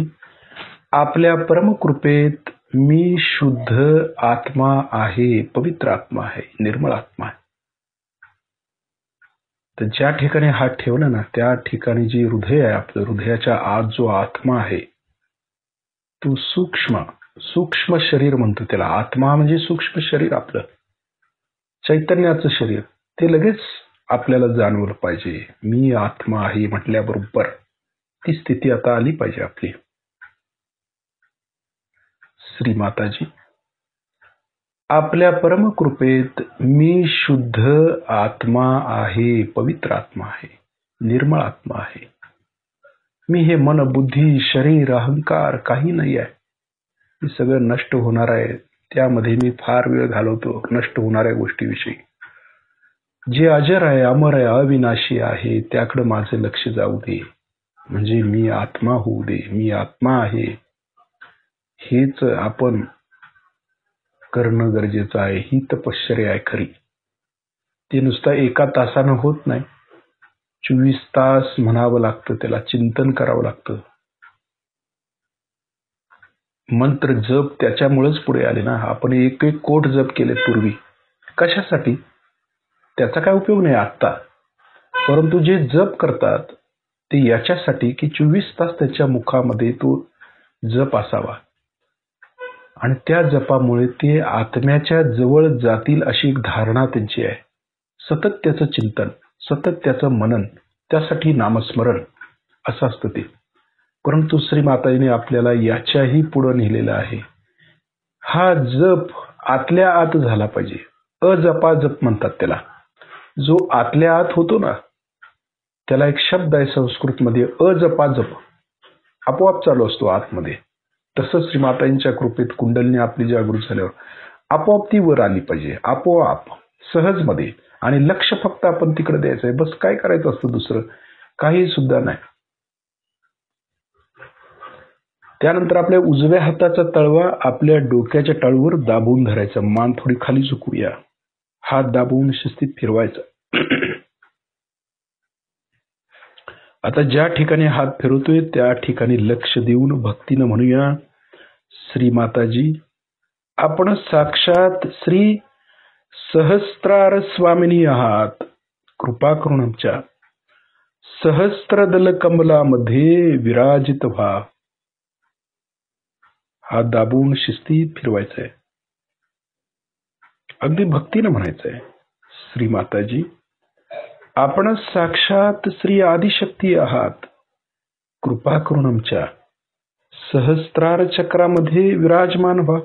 Speaker 1: आपल्या परमकृपेत मी शुद्ध आत्मा आहे, पवित्र आत्मा आहे, निर्मळ आत्मा आहे. तर ज्या ठिकाणी हात ठेवला ना, त्या ठिकाणी जे हृदय आहे आपलं, हृदयाच्या आत जो आत्मा आहे तो सूक्ष्म शरीर म्हणतो त्याला. आत्मा म्हणजे सूक्ष्म शरीर आपलं, चैतन्याचं शरीर. ते लगेच आपल्याला जाणवलं पाहिजे. मी आत्मा आहे म्हटल्याबरोबर ती स्थिती आता आली पाहिजे आपली. श्री माताजी आपल्या परमकृपेत मी शुद्ध आत्मा आहे, पवित्र आत्मा आहे, निर्मळ आत्मा आहे. मी हे मन, बुद्धी, शरीर, अहंकार काही नाही आहे. हे सगळं नष्ट होणार आहे. त्यामध्ये मी फार वेळ घालवतो नष्ट होणाऱ्या गोष्टीविषयी. जे अजर आहे, अमर आहे, अविनाशी आहे त्याकडे माझे लक्ष जाऊ दे. म्हणजे मी आत्मा होऊ दे. मी आत्मा आहे हेच आपण करणं गरजेचं आहे. ही तपश्चर्या आहे खरी. ते नुसता एका तासानं होत नाही. 24 तास म्हणावं लागतं, त्याला चिंतन करावं लागतं. मंत्र जप त्याच्यामुळेच पुढे आले ना. आपण एक कोट जप केले पूर्वी. कशासाठी? त्याचा काय उपयोग नाही आत्ता, परंतु जे जप करतात ते याच्यासाठी की 24 तास त्याच्या मुखामध्ये तो जप असावा आणि त्या जपामुळे ते आत्म्याच्या जवळ जातील अशी एक धारणा त्यांची आहे. सतत त्याचं चिंतन, सतत त्याचं मनन, त्यासाठी नामस्मरण असं असतं ते. परंतु श्री माताजीने आपल्याला याच्याही पुढे नेलेलं आहे. हा जप आतल्या आत झाला पाहिजे. अजपा जप म्हणतात त्याला. जो आतल्या आत होतो ना, त्याला एक शब्द आहे संस्कृतमध्ये, अजपा जप. आपोआप चालू असतो आतमध्ये. तसंच श्री माताजींच्या कृपेत कुंडलिनी आपली जागृत झाल्यावर आपोआप ती वर आली पाहिजे, आपोआप सहज मध्ये. आणि लक्ष फक्त आपण तिकडे द्यायचंय, बस. काय करायचं असतं दुसरं काही सुद्धा नाही. त्यानंतर आपल्या उजव्या हाताचा तळवा आपल्या डोक्याच्या टाळूवर दाबून धरायचा. मान थोडी खाली झुकूया. हात दाबून शिस्तीत फिरवायचा. आता ज्या ठिकाणी हात फिरवतोय त्या ठिकाणी लक्ष देऊन भक्तीनं म्हणूया, श्री माताजी आपण साक्षात श्री सहस्त्रार स्वामिनी आहात. कृपा करून आमच्या सहस्त्रदल कमलामध्ये विराजित व्हा. हात दाबून शिस्तीत फिरवायचा आहे. अगदी भक्तीनं म्हणायचं आहे, श्री माताजी आपण साक्षात श्री आदिशक्ती आहात. कृपा करून आमच्या सहस्त्रार चक्रामध्ये विराजमान व्हा.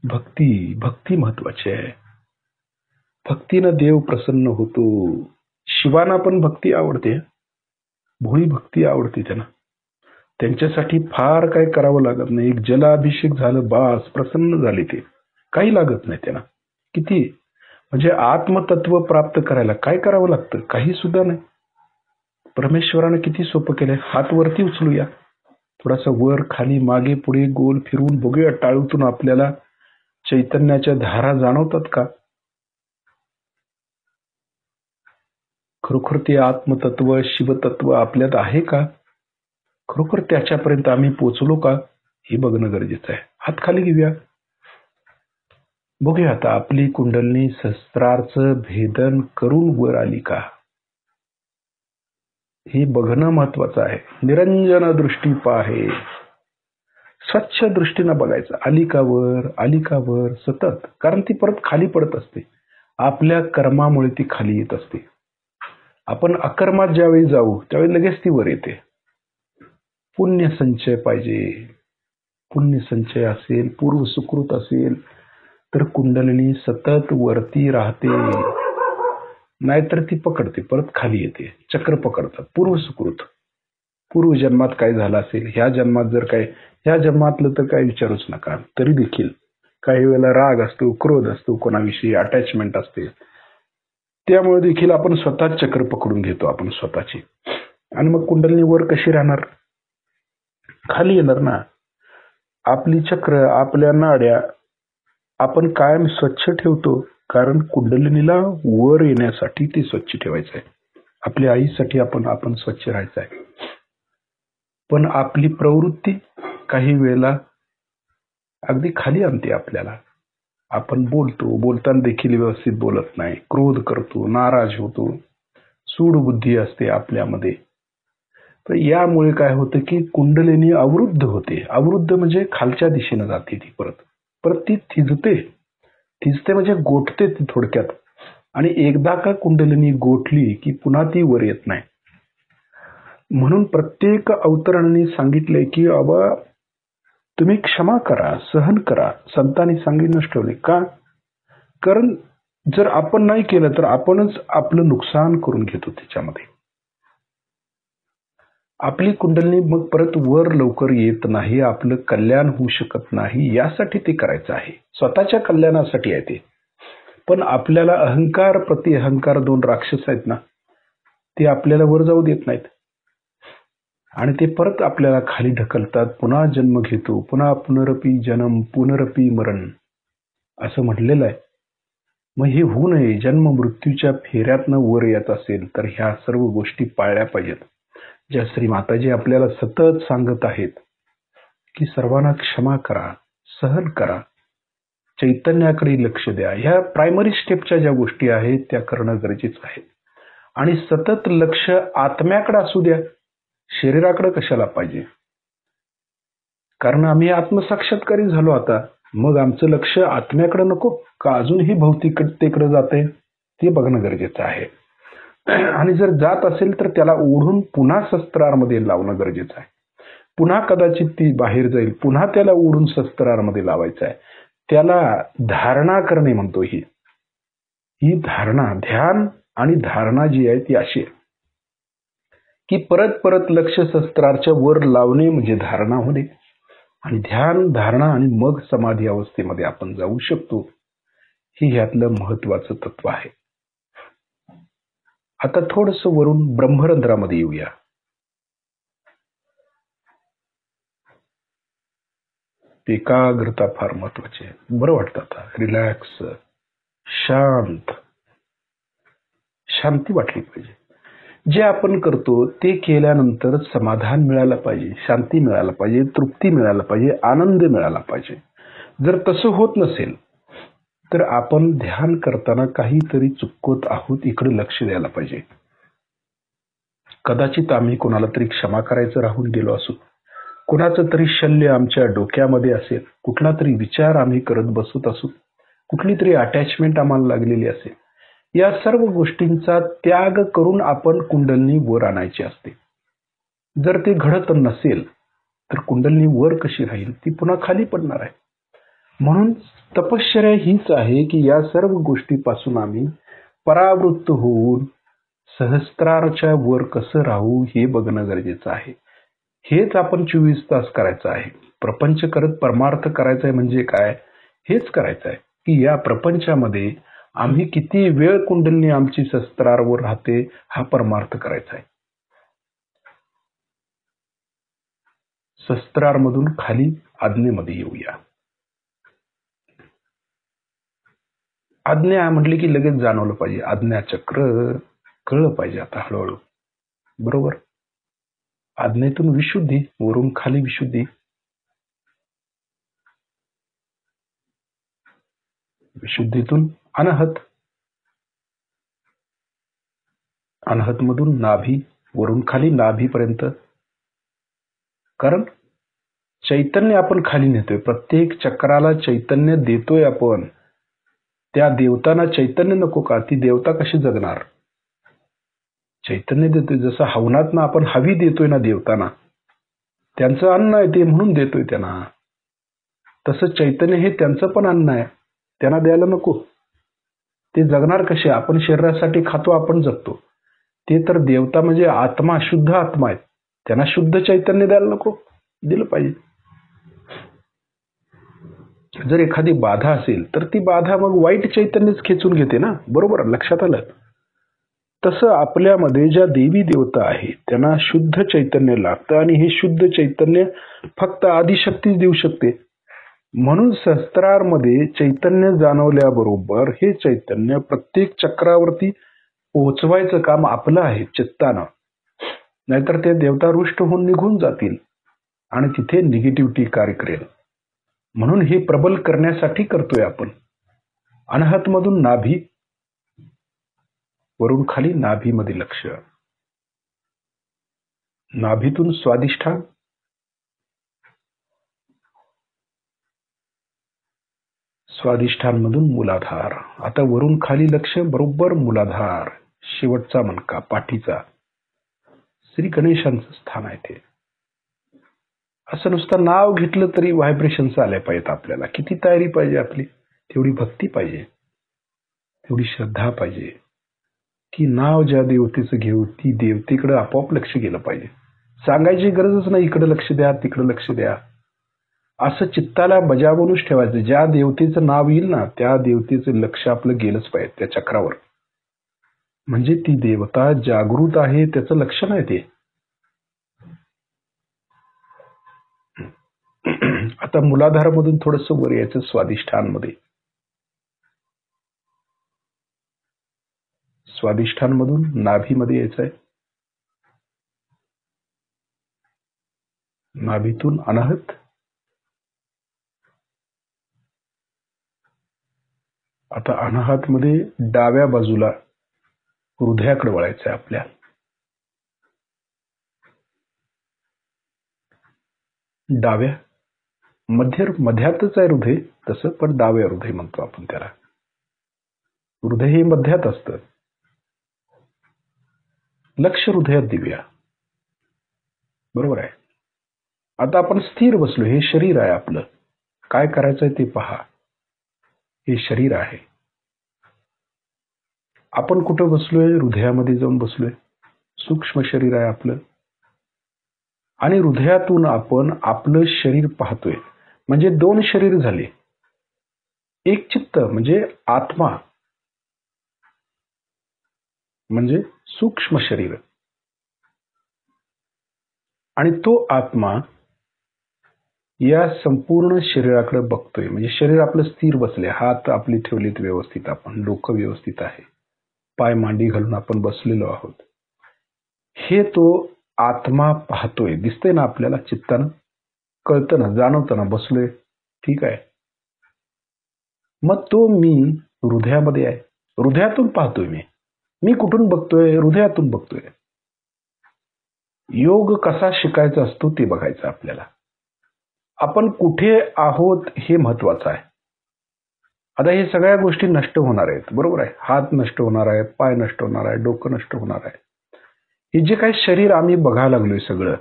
Speaker 1: भक्ती भक्ती महत्वाची आहे. भक्तीनं देव प्रसन्न होतो. शिवाना पण भक्ती आवडते. भोळी भक्ती आवडते त्यांना. त्यांच्यासाठी फार काय करावं लागत नाही. एक जलाभिषेक झालं बास, प्रसन्न झाले ते. काही लागत नाही त्यांना. किती म्हणजे आत्मतत्व प्राप्त करायला काय करावं लागतं? काही सुद्धा नाही. परमेश्वरानं किती सोपं केलंय. हात वरती उचलूया, थोडासा वर खाली मागे पुढे गोल फिरवून बघूया, टाळूतून आपल्याला चैतन्याच्या धारा जाणवतात का? खरोखर ते आत्मतत्व शिवतत्व आपल्यात आहे का? खरोखर त्याच्यापर्यंत आम्ही पोचलो का? हे बघणं गरजेचं आहे. हात खाली घेऊया, बघूया आता आपली कुंडलिनी सहस्त्रारचं भेदन करून वर आली का, हे बघणं महत्वाचं आहे. निरंजन दृष्टी पाहे, स्वच्छ दृष्टीनं बघायचं. आली का वर, आली का वर सतत. कारण ती परत खाली पडत असते. आपल्या कर्मामुळे ती खाली येत असते. आपण अकर्मात ज्यावेळी जाऊ त्यावेळी लगेच ती वर येते. पुण्य संचय पाहिजे. पुण्य संचय असेल, पूर्व सुकृत असेल तर कुंडलिनी सतत वरती राहते. नाहीतर ती पकडते, परत खाली येते. चक्र पकडतात. पूर्व सुकृत, पूर्व जन्मात काय झालं असेल, ह्या जन्मात जर काय, ह्या जन्मातलं तर काय विचारूच नका. तरी देखील काही वेळेला राग असतो, क्रोध असतो, कोणाविषयी अटॅचमेंट असते. त्यामुळे देखील आपण स्वतः चक्र पकडून घेतो आपण स्वतःची. आणि मग कुंडलिनी वर कशी राहणार? खाली येणार ना. आपली चक्र, आपल्या नाड्या आपण कायम स्वच्छ ठेवतो. कारण कुंडलिनीला वर येण्यासाठी ते स्वच्छ ठेवायचं आहे. आपल्या आईसाठी आपण स्वच्छ राहायचं आहे. पण आपली प्रवृत्ती काही वेळेला अगदी खाली आणते आपल्याला. आपण बोलतो, बोलताना देखील व्यवस्थित बोलत नाही, क्रोध करतो, नाराज होतो, सूड बुद्धी असते आपल्यामध्ये. तर यामुळे काय होतं की कुंडलिनी अवरुद्ध होते. अवरुद्ध म्हणजे खालच्या दिशेने जाते ती. परत परत ती थिजते. थिजते म्हणजे गोठते ती थोडक्यात. आणि एकदा का कुंडलिनी गोठली की पुन्हा ती वर येत नाही. म्हणून प्रत्येक अवतरणाने सांगितलंय की बाबा तुम्ही क्षमा करा, सहन करा. संतांनी सांगितलं ठेवले का? कारण जर आपण नाही केलं तर आपणच आपलं नुकसान करून घेतो त्याच्यामध्ये. आपली कुंडलिनी मग परत वर लवकर येत नाही, आपलं कल्याण होऊ शकत नाही. यासाठी ते करायचं आहे, स्वतःच्या कल्याणासाठी आहे ते. पण आपल्याला अहंकार प्रति अहंकार दोन राक्षस आहेत ना, ते आपल्याला वर जाऊ देत नाहीत. आणि ते परत आपल्याला खाली ढकलतात. पुन्हा जन्म घेतो, पुन्हा पुनरपी जन्म पुनरपी मरण असं म्हटलेलं आहे. मग हे होऊ नये. जन्म मृत्यूच्या फेऱ्यातनं वर येत असेल तर ह्या सर्व गोष्टी पाळल्या पाहिजेत, ज्या श्री माताजी आपल्याला सतत सांगत आहेत की सर्वांना क्षमा करा, सहन करा, चैतन्याकडे लक्ष द्या. ह्या प्रायमरी स्टेपच्या ज्या गोष्टी आहेत त्या करणं गरजेचं आहे. आणि सतत लक्ष आत्म्याकडे असू द्या, शरीराकडे कशाला पाहिजे? कारण आम्ही आत्मसाक्षात्कारी झालो आता. मग आमचं लक्ष आत्म्याकडे नको का अजूनही भौतिकतेकडे जाते? ते बघणं गरजेचं आहे. आणि जर जात असेल तर त्याला ओढून पुन्हा शस्त्रारमध्ये लावणं गरजेचं आहे. पुन्हा कदाचित ती बाहेर जाईल, पुन्हा त्याला ओढून शस्त्रारमध्ये लावायचं आहे. त्याला धारणा करणे म्हणतो. ही धारणा, ध्यान आणि धारणा जी आहे ती अशी आहे की परत परत लक्ष शस्त्राच्या वर लावणे म्हणजे धारणा होणे. आणि ध्यान, धारणा आणि मग समाधी अवस्थेमध्ये आपण जाऊ शकतो. हे ह्यातलं महत्वाचं तत्व आहे. आता थोडस वरून ब्रह्मरंध्रामध्ये येऊया. एकाग्रता फार महत्वाची आहे. बरं वाटतं आता, रिलॅक्स, शांत, शांती वाटली पाहिजे. जे आपण करतो ते केल्यानंतर समाधान मिळालं पाहिजे, शांती मिळायला पाहिजे, तृप्ती मिळायला पाहिजे, आनंद मिळाला पाहिजे. जर तसं होत नसेल तर आपण ध्यान करताना काहीतरी चुकत आहोत, इकडे लक्ष द्यायला पाहिजे. कदाचित आम्ही कोणाला तरी क्षमा करायचं राहून गेलो असू, कुणाचं तरी शल्य आमच्या डोक्यामध्ये असेल, कुठला तरी विचार आम्ही करत बसत असू, कुठली तरी अटॅचमेंट आम्हाला लागलेली असेल. या सर्व गोष्टींचा त्याग करून आपण कुंडलिनी वर आणायची असते. जर ते घडत नसेल तर कुंडलिनी वर कशी राहील, ती पुन्हा खाली पडणार आहे. म्हणून तपश्चर्या हीच आहे की या सर्व गोष्टीपासून आम्ही परावृत्त होऊन सहस्त्रारच्या वर कसं राहू हे बघणं गरजेचं आहे. हेच आपण 24 तास करायचं आहे. प्रपंच करत परमार्थ करायचा आहे म्हणजे काय, हेच करायचं आहे की या प्रपंचामध्ये आम्ही किती वेळ कुंडलिनी आमची सहस्त्रारवर राहते हा परमार्थ करायचा आहे. सहस्त्रारमधून खाली आज्ञेमध्ये येऊया. आज्ञा म्हटली की लगेच जाणवलं पाहिजे, आज्ञाचक्र कळलं पाहिजे आता हळूहळू. बरोबर. आज्ञेतून विशुद्धी, वरून खाली विशुद्धी, विशुद्धीतून अनाहत, अनाहत मधून नाभी, वरून खाली नाभीपर्यंत. कारण चैतन्य आपण खाली नेतोय, प्रत्येक चक्राला चैतन्य देतोय आपण. त्या देवतांना चैतन्य नको का, ती देवता कशी जगणार. चैतन्य देतोय. जसं हवनातना आपण हवी देतोय ना देवतांना, त्यांचं अन्न आहे ते म्हणून देतोय त्यांना, तसं चैतन्य हे त्यांचं पण अन्न आहे, त्यांना द्यायला नको. ते जगणार कसे, आपण शरीरासाठी खातो, आपण जगतो. ते तर देवता म्हणजे आत्मा, शुद्ध आत्मा आहेत, त्यांना शुद्ध चैतन्य द्यायला नको, दिलं पाहिजे. जर एखादी बाधा असेल तर ती बाधा मग वाईट चैतन्यच खेचून घेते ना. बरोबर, लक्षात आलं. तसं आपल्यामध्ये ज्या देवी देवता आहेत त्यांना शुद्ध चैतन्य लागतं आणि हे शुद्ध चैतन्य फक्त आदिशक्तीच देऊ शकते. म्हणून सहस्त्रारमध्ये चैतन्य जाणवल्याबरोबर हे चैतन्य प्रत्येक चक्रावरती पोहोचवायचं काम आपलं आहे चित्तानं. नाहीतर ते देवता रुष्ट होऊन निघून जातील आणि तिथे निगेटिव्हिटी कार्य करेल. म्हणून हे प्रबल करण्यासाठी करतोय आपण. अनाहत मधून नाभी, वरून खाली नाभीमध्ये लक्ष, नाभीतून स्वादिष्ठान, स्वादिष्ठान मधून मूलाधार. आता वरून खाली लक्ष, बरोबर मूलाधार, शेवटचा मणका, पाठीचा. श्री गणेशांचं स्थान आहे ते. असं नुसतं नाव घेतलं तरी व्हायब्रेशन्स आल्या पाहिजेत आपल्याला. किती तयारी पाहिजे आपली, तेवढी भक्ती पाहिजे, तेवढी श्रद्धा पाहिजे की नाव ज्या देवतेचं घेऊ ती देवतेकडे आपोआप लक्ष गेलं पाहिजे. सांगायची गरजच नाही, इकडे लक्ष द्या, तिकडे लक्ष द्या. असं चित्ताला बजावूनच ठेवायचं. ज्या देवतेचं नाव येईल ना त्या देवतेचं लक्ष आपलं गेलंच पाहिजे त्या चक्रावर. म्हणजे ती देवता जागृत आहे त्याचं लक्षण आहे ते. आता मूलाधारामधून थोडंसं वर यायचं स्वादिष्ठानमध्ये. स्वादिष्ठान मधून नाभीमध्ये यायचं आहे. नाभीतून अनाहत, आता अनाहत मध्ये डाव्या बाजूला हृदयाकडे वळायचं आहे आपल्या. डाव्या मध्यातच आहे हृदय तसं, पण डाव्या हृदय म्हणतो आपण त्याला. हृदय हे मध्यात असतं. लक्ष हृदयात देऊया. बरोबर आहे. आता आपण स्थिर बसलो, हे शरीर आहे आपलं. काय करायचंय ते पहा. हे शरीर आहे. आपण कुठं बसलोय, हृदयामध्ये जाऊन बसलोय. सूक्ष्म शरीर आहे आपलं आणि हृदयातून आपण आपलं शरीर पाहतोय. म्हणजे दोन शरीर झाले. एक चित्त म्हणजे आत्मा, म्हणजे सूक्ष्म शरीर, आणि तो आत्मा या संपूर्ण शरीराकडे बघतोय. म्हणजे शरीर आपलं स्थिर बसले, हात आपले ठेवलेत व्यवस्थित, आपण डोकं व्यवस्थित आहे, पाय मांडी घालून आपण बसलेलो आहोत. हे तो आत्मा पाहतोय. दिसतंय ना आपल्याला चित्तानं, कळतं ना, जाणवतं ना, बसलोय, ठीक आहे. मग तो मी हृदयामध्ये आहे. हृदयातून पाहतोय मी. मी कुठून बघतोय? हृदयातून बघतोय. योग कसा शिकायचा असतो ते बघायचं आपल्याला. आपण कुठे आहोत हे महत्वाचं आहे. आता हे सगळ्या गोष्टी नष्ट होणार आहेत, बरोबर आहे. हात नष्ट होणार आहे, पाय नष्ट होणार आहे, डोकं नष्ट होणार आहे. हे जे काही शरीर आम्ही बघायला लागलोय सगळं,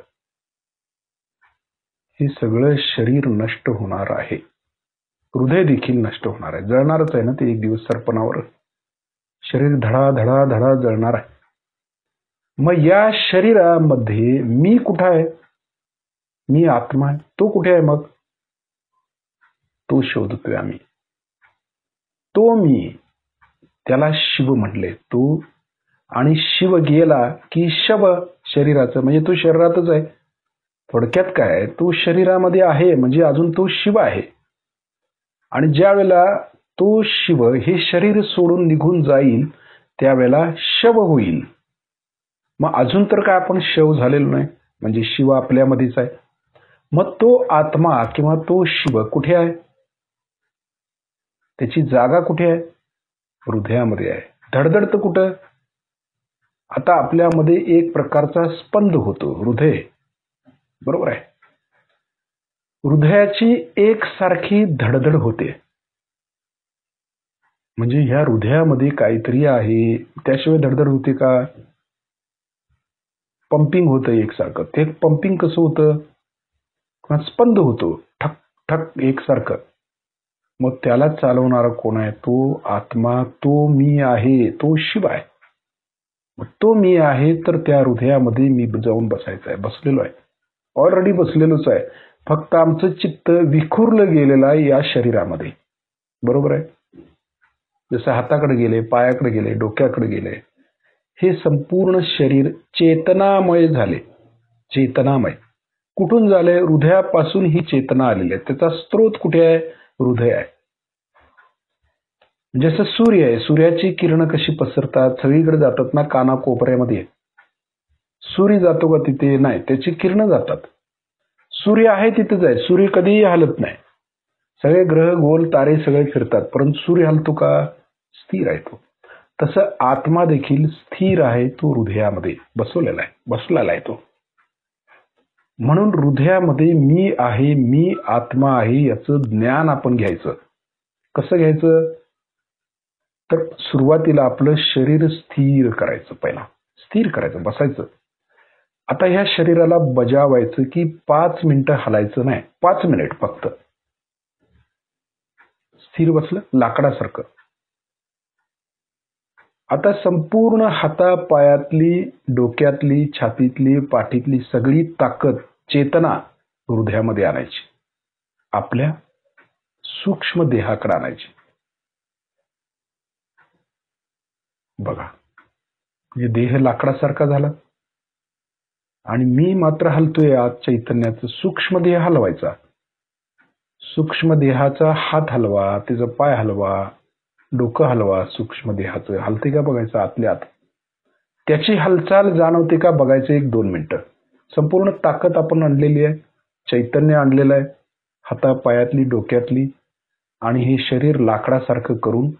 Speaker 1: हे सगळं शरीर नष्ट होणार आहे. हृदय देखील नष्ट होणार आहे. जळणारच आहे ना ते एक दिवस सरपणावर. शरीर धडा धडा धडा जळणार आहे. मग या शरीरामध्ये मी कुठं आहे? मी आत्मा आहे. तो कुठे आहे मग? तो शोधतोय आम्ही. तो मी, त्याला शिव म्हटले. तो आणि शिव गेला की शव, शरीराचं म्हणजे तो शरीरातच आहे. थोडक्यात काय, तो शरीरामध्ये आहे म्हणजे अजून तो शिव आहे. आणि ज्या वेळेला तो शिव हे शरीर सोडून निघून जाईल त्यावेळेला शव होईल. मग अजून तर काय आपण शव झालेलो नाही, म्हणजे शिव आपल्यामध्येच आहे. मग तो आत्मा किंवा तो शिव कुठे आहे? त्याची जागा कुठे आहे? हृदयामध्ये आहे. धडधडतं कुठं? आता आपल्यामध्ये एक प्रकारचा स्पंद होतो, हृदय, बरोबर आहे. हृदयाची एकसारखी धडधड होते. म्हणजे ह्या हृदयामध्ये काहीतरी आहे, त्याशिवाय धडधड होते का? पंपिंग होतं एकसारखं. ते पंपिंग कसं होतं? स्पंद होतो, ठक ठक एकसारखं. मग त्याला चालवणारा कोण आहे? तो आत्मा, तो मी आहे, तो शिव आहे. मग तो मी आहे तर त्या हृदयामध्ये मी जाऊन बसायचं आहे, बसलेलो आहे, ऑलरेडी बसलेलोच आहे. फक्त आमचं चित्त विखुरलं गेलेलं आहे या शरीरामध्ये, बरोबर आहे. जसं हाताकडे गेले, पायाकडे गेले, डोक्याकडे गेले, हे संपूर्ण शरीर चेतनामय झाले. चेतनामय कुठून झाले? हृदयापासून ही चेतना आलेली आहे. त्याचा स्रोत कुठे आहे? हृदय आहे. जसं सूर्य आहे, सूर्याची किरण कशी पसरतात, सगळीकडे जातात ना, कानाकोपऱ्यामध्ये. सूर्य जातो का तिथे? नाही, त्याची किरण जातात. सूर्य आहे तिथेच आहे, सूर्य कधीही हलत नाही. सगळे ग्रह गोल तारे सगळे फिरतात, परंतु सूर्य हलतो का? स्थिर आहे तो. तसं आत्मा देखील स्थिर आहे, तो हृदयामध्ये बसवलेला आहे, बसलेला आहे तो. म्हणून हृदयामध्ये मी आहे, मी आत्मा आहे याचं ज्ञान आपण घ्यायचं. कसं घ्यायचं? तर सुरुवातीला आपलं शरीर स्थिर करायचं, पहिला स्थिर करायचं, बसायचं. आता ह्या शरीराला बजावायचं की 5 मिनिटं हलायचं नाही, 5 मिनिट फक्त स्थिर बसलं लाकडासारखं. आता संपूर्ण हातापायातली, डोक्यातली, छातीतली, पाठीतली सगळी ताकद, चेतना हृदयामध्ये आणायची, आपल्या सूक्ष्म देहाकडे आणायची. बघा, म्हणजे देह लाकडासारखा झाला आणि मी मात्र हलतोय आज चैतन्याचं. सूक्ष्म देह हलवायचा, सूक्ष्म देहाचा हात हलवा, त्याचा पाय हलवा, डोकं हलवा. सूक्ष्म देहाचं हलते का बघायचं आतल्या आत. त्याची हालचाल जाणवते का बघायचं 1-2 मिनिटं. संपूर्ण ताकद आपण आणलेली आहे, चैतन्य आणलेलं आहे हातापायातली, डोक्यातली, आणि हे शरीर लाकडासारखं करून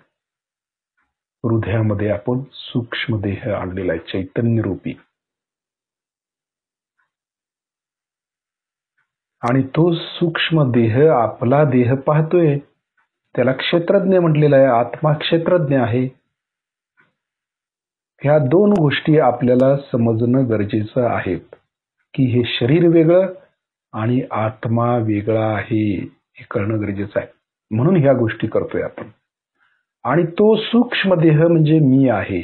Speaker 1: हृदयामध्ये आपण सूक्ष्म देह आणलेला आहे, चैतन्य रूपी. आणि तो सूक्ष्म देह आपला देह पाहतोय. त्याला क्षेत्रज्ञ म्हटलेलं आहे. आत्मा क्षेत्रज्ञ आहे. ह्या 2 गोष्टी आपल्याला समजणं गरजेचं आहे की हे शरीर वेगळं आणि आत्मा वेगळा आहे, हे कळणं गरजेचं आहे. म्हणून ह्या गोष्टी करतोय आपण. आणि तो सूक्ष्म देह म्हणजे मी आहे,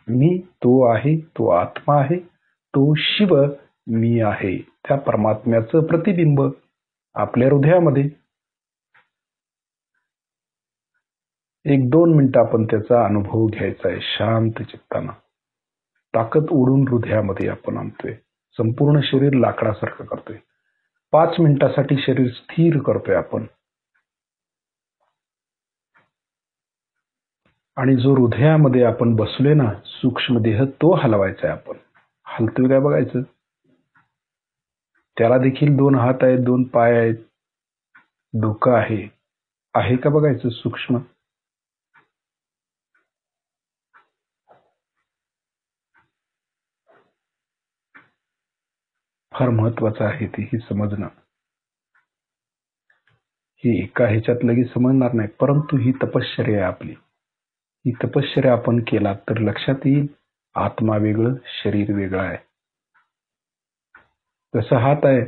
Speaker 1: मी तो आहे, तो आत्मा आहे, तो शिव मी आहे, त्या परमात्म्याचं प्रतिबिंब आपल्या हृदयामध्ये. 1-2 मिनिटं आपण त्याचा अनुभव घ्यायचा आहे शांत चित्तानं. ताकद ओढून हृदयामध्ये आपण आणतोय, संपूर्ण शरीर लाकडासारखं करतोय. 5 मिनिटासाठी शरीर स्थिर करतोय आपण. आणि जो हृदयामध्ये आपण बसलोय ना सूक्ष्म देह, तो हलवायचा आहे आपण. हलतोय काय बघायचं. त्याला देखील 2 हात आहेत, 2 पाय आहेत, डोकं आहे का बघायचं सूक्ष्म. फार महत्वाचं आहे ते हे समजणं. ही एका ह्याच्यात लगेच समजणार नाही, परंतु ही तपश्चर्या आहे आपली. ही तपश्चर्या आपण केला तर लक्षात येईल आत्मा वेगळं, शरीर वेगळं आहे. जसं हात आहे,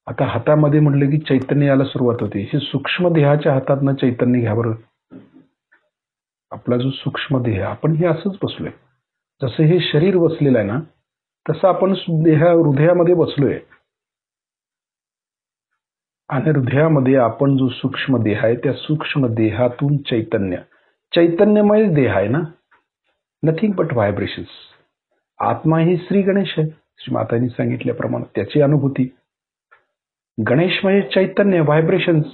Speaker 1: आता हातामध्ये म्हटलं की चैतन्य यायला सुरुवात होते. हे सूक्ष्म देहाच्या हातातनं चैतन्य घ्या बरं. आपला जो सूक्ष्म देह, आपण हे असंच बसलोय. जसं हे शरीर बसलेलं आहे ना, तसं आपण हृदयामध्ये बसलोय. आणि हृदयामध्ये आपण जो सूक्ष्म देह आहे, त्या सूक्ष्म देहातून चैतन्यमय देह आहे ना, नथिंग बट व्हायब्रेशन्स. आत्मा ही श्री गणेश आहे, श्री मातांनी सांगितल्याप्रमाणे त्याची अनुभूती. गणेश म्हणजे चैतन्य, व्हायब्रेशन्स.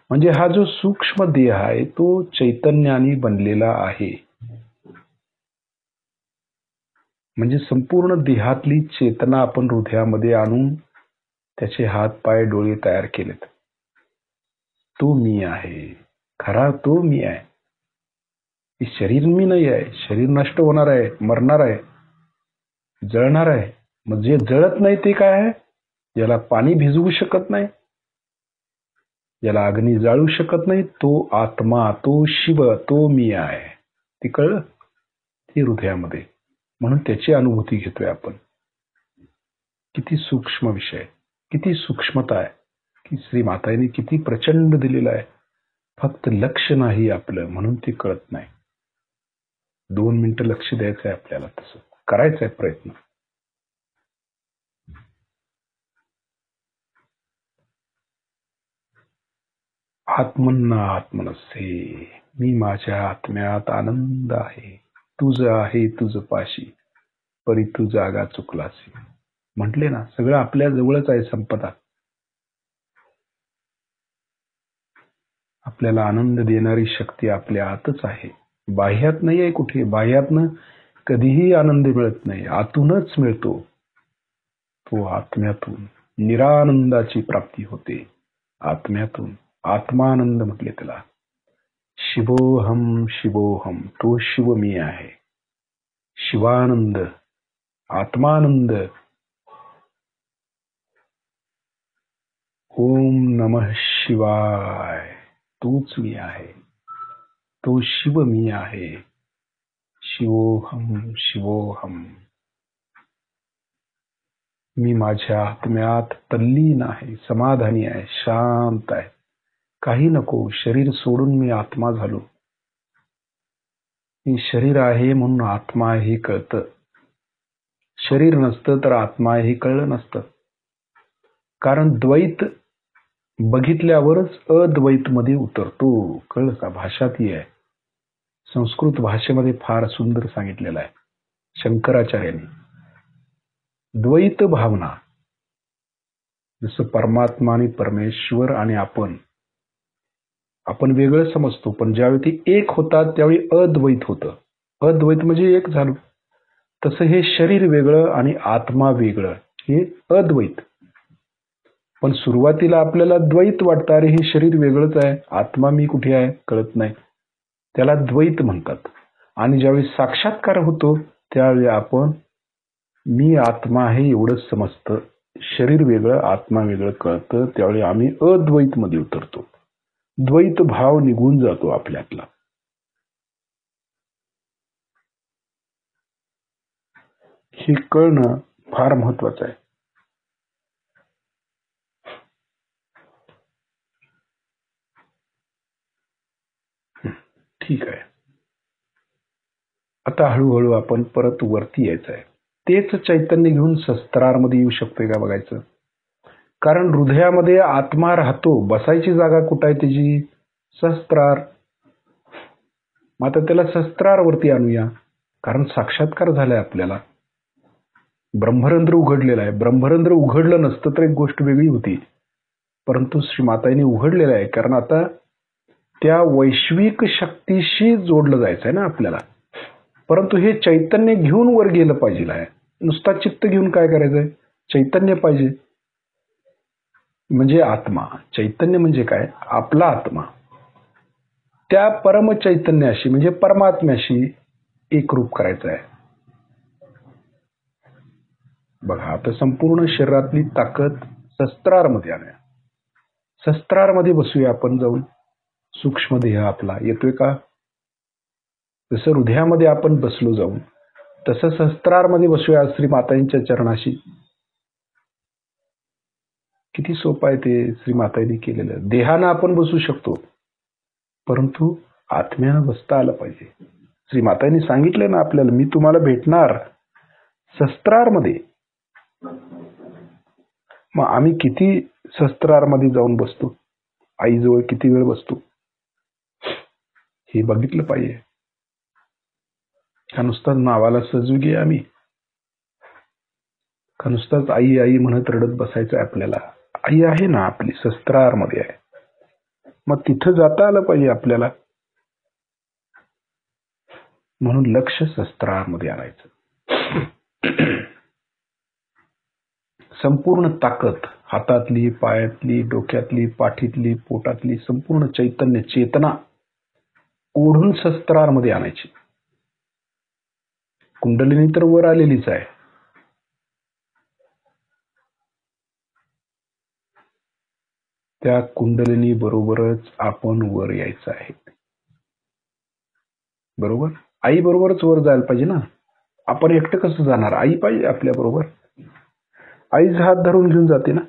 Speaker 1: म्हणजे हा जो सूक्ष्म देह आहे तो चैतन्याने बनलेला आहे. म्हणजे संपूर्ण देहातली चेतना आपण हृदयामध्ये आणून त्याचे हात पाय डोळे तयार केलेत. तो मी आहे, खरा तो मी आहे. हे शरीर मी नाही आहे. शरीर नष्ट होणार आहे, मरणार आहे, जळणार आहे. मग जे जळत नाही ते काय आहे? याला पाणी भिजवू शकत नाही, याला अग्नी जाळू शकत नाही, तो आत्मा, तो शिव, तो मी आहे. ते कळलं? ते हृदयामध्ये. म्हणून त्याची अनुभूती घेतोय आपण. किती सूक्ष्म विषय, किती सूक्ष्मता आहे, की श्री मातांनी किती प्रचंड दिलेलं आहे. फक्त लक्ष नाही आपलं, म्हणून ते कळत नाही. 2 मिनिटं लक्ष द्यायचं आहे आपल्याला, तसं करायचं आहे प्रयत्न. आत्मन्ना आत्मनस्से, मी माझ्या आत्म्यात आनंद आहे. तुझ आहे तुझ पाशी, परी तू जागा चुकलासी. म्हटले ना, सगळं आपल्या जवळच आहे संपदा. आपल्याला आनंद देणारी शक्ती आपल्या आतच आहे, बाह्यात नाही आहे कुठे. बाह्यातनं कधीही आनंद मिळत नाही, आतूनच मिळतो. तो आत्म्यातून निरानंदाची प्राप्ती होते. आत्म्यातून आत्मानंद म्हटले त्याला. शिवोहम शिवोहम, तो शिव मी आहे. शिवानंद, आत्मानंद. ओम नमः शिवाय, तोच मी आहे. तो शिव मी आहे. शिवोहम शिवोहम. मी माझ्या आत्म्यात तल्लीन आहे, समाधानी आहे, शांत आहे. काही नको, शरीर सोडून मी आत्मा झालो. मी शरीर आहे म्हणून आत्मा हे कळतं. शरीर नसतं तर आत्मा हे कळलं नसतं. कारण द्वैत बघितल्यावरच अद्वैत मध्ये उतरतो. कळलं का? भाषा ती आहे. संस्कृत भाषेमध्ये फार सुंदर सांगितलेलं आहे शंकराचार्यांनी. द्वैत भावना, जसं परमात्मा आणि परमेश्वर आणि आपण वेगळं समजतो, पण ज्यावेळी ते एक होतात त्यावेळी अद्वैत होतं. अद्वैत म्हणजे एक झालं. तसं हे शरीर वेगळं आणि आत्मा वेगळं, हे अद्वैत. पण सुरुवातीला आपल्याला द्वैत वाटतं, अरे हे शरीर वेगळंच आहे, आत्मा मी कुठे आहे कळत नाही. त्याला द्वैत म्हणतात. आणि ज्यावेळी साक्षात्कार होतो त्यावेळी आपण मी आत्मा आहे एवढंच समजतं. शरीर वेगळं आत्मा वेगळं कळतं. त्यावेळी आम्ही अद्वैत मध्ये उतरतो. द्वैत भाव निघून जातो आपल्यातला. हे कळणं फार महत्वाचं आहे. ठीक आहे. आता हळूहळू आपण परत वरती यायचं आहे. तेच चैतन्य घेऊन शस्त्रामध्ये येऊ शकतोय का बघायचं. कारण हृदयामध्ये आत्मा राहतो, बसायची जागा कुठं आहे त्याची? सहस्त्रार. मग आता त्याला सहस्त्रारवरती आणूया. कारण साक्षात्कार झालाय आपल्याला. ब्रह्मरंध्र उघडलेला आहे. ब्रह्मरंध्र उघडलं नसतं तर एक गोष्ट वेगळी होती, परंतु श्री माताईने उघडलेलं आहे. कारण आता त्या वैश्विक शक्तीशी जोडलं जायचं आहे ना आपल्याला. परंतु हे चैतन्य घेऊन वर गेलं पाहिजे आहे. नुसता चित्त घेऊन काय करायचंय? चैतन्य पाहिजे. म्हणजे आत्मा. चैतन्य म्हणजे काय? आपला आत्मा त्या परमचैतन्याशी म्हणजे परमात्म्याशी एकरूप करायचा आहे. बघा, आता संपूर्ण शरीरातली ताकद शस्त्रारमध्ये आणूया. शस्त्रारमध्ये बसूया आपण जाऊन. सूक्ष्म देह आपला येतोय का? जसं हृदयामध्ये आपण बसलो जाऊन, तसं शस्त्रारमध्ये बसूया श्री मातांच्या चरणाशी. किती सोपं आहे ते श्री मातांनी केलेलं. देहानं आपण बसू शकतो, परंतु आत्म्यानं बसता आलं पाहिजे. श्री मातांनी सांगितलं ना आपल्याला, मी तुम्हाला भेटणार शस्त्रारमध्ये. मग आम्ही किती शस्त्रारमध्ये जाऊन बसतो? आईजवळ किती वेळ बसतो? हे बघितलं पाहिजे. का नुसताच नावाला सजवी आम्ही? का नुसताच आई आई म्हणत रडत बसायचं आपल्याला? आई आहे ना आपली, शस्त्रारमध्ये आहे. मग तिथं जाता आलं पाहिजे आपल्याला. म्हणून लक्ष शस्त्रारमध्ये आणायचं. संपूर्ण ताकद हातातली, पायातली, डोक्यातली, पाठीतली, पोटातली संपूर्ण चैतन्य चेतना ओढून शस्त्रारमध्ये आणायची. कुंडलिनी तर वर आलेलीच आहे. त्या कुंडलिनी बरोबरच आपण वर यायचं आहे. बरोबर? आई बरोबरच वर जायला पाहिजे ना. आपण एकटं कसं जाणार? आई पाहिजे आपल्या बरोबर. आईच हात धरून घेऊन जाते ना.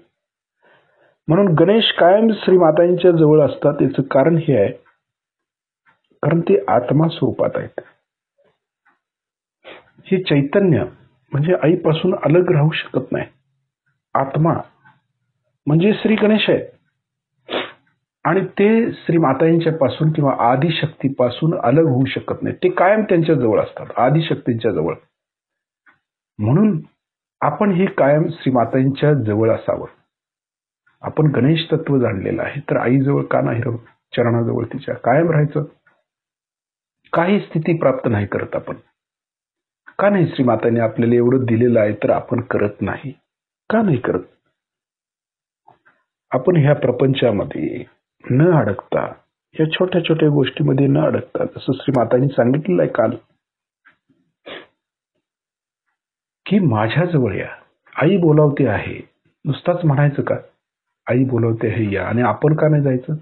Speaker 1: म्हणून गणेश कायम श्रीमातांच्या जवळ असतात. याचं कारण हे आहे, कारण ते आत्मा स्वरूपात आहेत. हे चैतन्य म्हणजे आईपासून अलग राहू शकत नाही. आत्मा म्हणजे श्री गणेश आहे आणि ते श्री मातांच्या पासून किंवा आदिशक्तीपासून अलग होऊ शकत नाही. ते कायम त्यांच्या जवळ असतात, आदिशक्तींच्या जवळ. म्हणून आपण हे कायम श्री मातांच्या जवळ असावं. आपण गणेश तत्व जाणलेलं आहे, तर आईजवळ का नाही राहू? चरणाजवळ तिच्या कायम राहायचं. काही स्थिती प्राप्त नाही करत आपण. का नाही? श्री मातांनी आपल्याला एवढं दिलेलं आहे तर आपण करत नाही. का नाही करत? आपण ह्या प्रपंचामध्ये न अडकता, या छोट्या छोट्या गोष्टीमध्ये न अडकता, जसं श्री मातांनी सांगितलेलं आहे काल, की माझ्या जवळ या, आई बोलावते आहे. नुसताच म्हणायचं का? आई बोलावते आहे या. आणि आपण का नाही जायचं?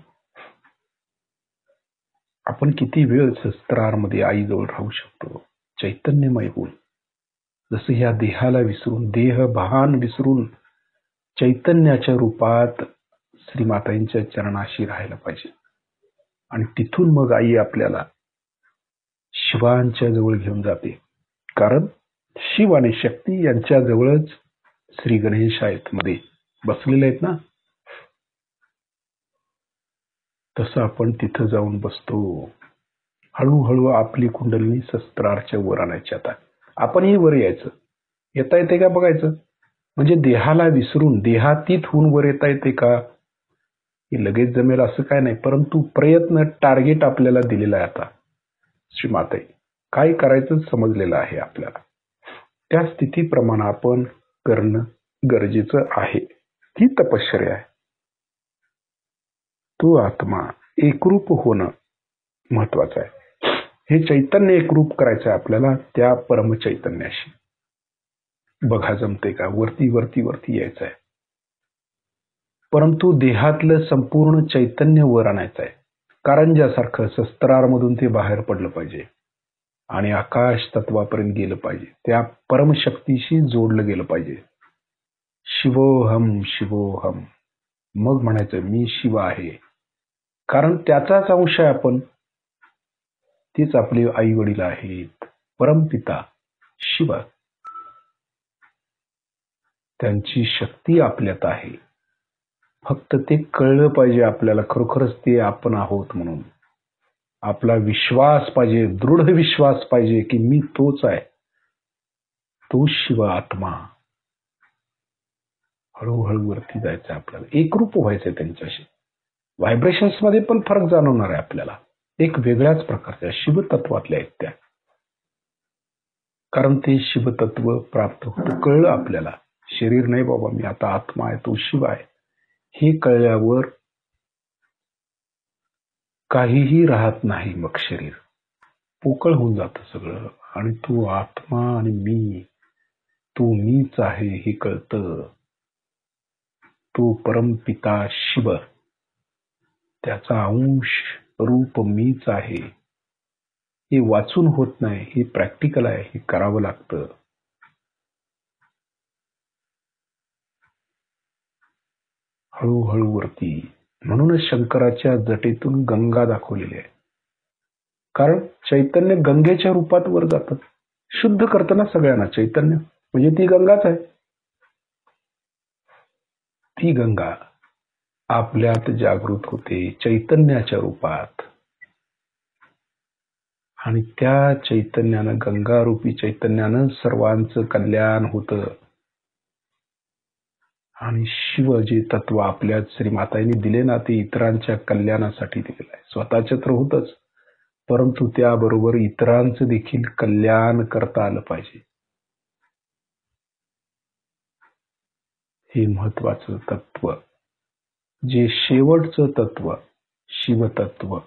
Speaker 1: आपण किती वेळ शस्त्रारमध्ये आईजवळ राहू शकतो चैतन्यमय होऊन. जसं ह्या देहाला विसरून, देह भान विसरून चैतन्याच्या रूपात श्रीमातांच्या चरणाशी राहायला पाहिजे. आणि तिथून मग आई आपल्याला शिवांच्या जवळ घेऊन जाते. कारण शिव आणि शक्ती यांच्या जवळच श्री गणेश आहेत, मध्ये बसलेले आहेत ना. तसं आपण तिथं जाऊन बसतो. हळूहळू आपली कुंडलिनी शस्त्रारच्या वर आणायची. आता आपणही वर यायचं. येता येते का बघायचं. म्हणजे देहाला विसरून देहातीत होऊन वर येता येते का? हे लगेच जमेल असं काय नाही, परंतु प्रयत्न, टार्गेट आपल्याला दिलेला आहे. आता श्रीमाते काय करायचं समजलेलं आहे आपल्याला. त्या स्थितीप्रमाणे आपण करणं गरजेचं आहे. ही तपश्चर्या आहे. तो आत्मा एकरूप होणं महत्वाचं आहे. हे चैतन्य एकरूप करायचं आहे आपल्याला त्या परमचैतन्याशी. बघा जमते का? वरती वरती वरती यायचं आहे, परंतु देहातलं संपूर्ण चैतन्य वर आणायचं आहे. कारंजासारखं शस्त्रारमधून ते बाहेर पडलं पाहिजे आणि आकाश तत्वापर्यंत गेलं पाहिजे. त्या परमशक्तीशी जोडलं गेलं पाहिजे. शिवोहम शिवोहम. मग म्हणायचं मी शिव आहे, कारण त्याचाच अंश आहे आपण. तेच आपले आई वडील आहेत, परमपिता शिव. त्यांची शक्ती आपल्यात आहे. फक्त ते कळलं पाहिजे आपल्याला, खरोखरच ते आपण आहोत म्हणून. आपला विश्वास पाहिजे, दृढ विश्वास पाहिजे की मी तोच आहे, तो शिव आत्मा. हळूहळू वरती जायचं आपल्याला, एकरूप व्हायचंय त्यांच्याशी. व्हायब्रेशन्स मध्ये पण फरक जाणवणार आहे आपल्याला, एक वेगळ्याच प्रकारच्या शिवतत्वातल्या आहेत त्या. कारण ते शिवतत्व प्राप्त होतं. कळलं आपल्याला, शरीर नाही बाबा, मी आता आत्मा आहे, तो शिव आहे. हे कळल्यावर काहीही राहत नाही. मग शरीर पोकळ होऊन जातं सगळं, आणि तो आत्मा आणि मी, तो मीच आहे हे कळतं. तो परमपिता शिव, त्याचा अंश रूप मीच आहे. हे वाचून होत नाही, हे प्रॅक्टिकल आहे, हे करावं लागतं. हळूहळू वरती. म्हणूनच शंकराच्या जटेतून गंगा दाखवलेली आहे. कारण चैतन्य गंगेच्या रूपात वर जातात. शुद्ध करताना सगळ्यांना चैतन्य म्हणजे ती गंगाच आहे. ती गंगा आपल्यात जागृत होते चैतन्याच्या रूपात, आणि त्या चैतन्यानं, गंगारूपी चैतन्यानं सर्वांचं कल्याण होतं. आणि शिव जे तत्व आपल्या श्रीमाताईंनी दिले ना, ते इतरांच्या कल्याणासाठी दिलेलं आहे. स्वतःच्या तर होतच, परंतु त्याबरोबर इतरांचं देखील कल्याण करता आलं पाहिजे. हे महत्वाचं तत्व, जे शेवटचं तत्व शिवतत्व.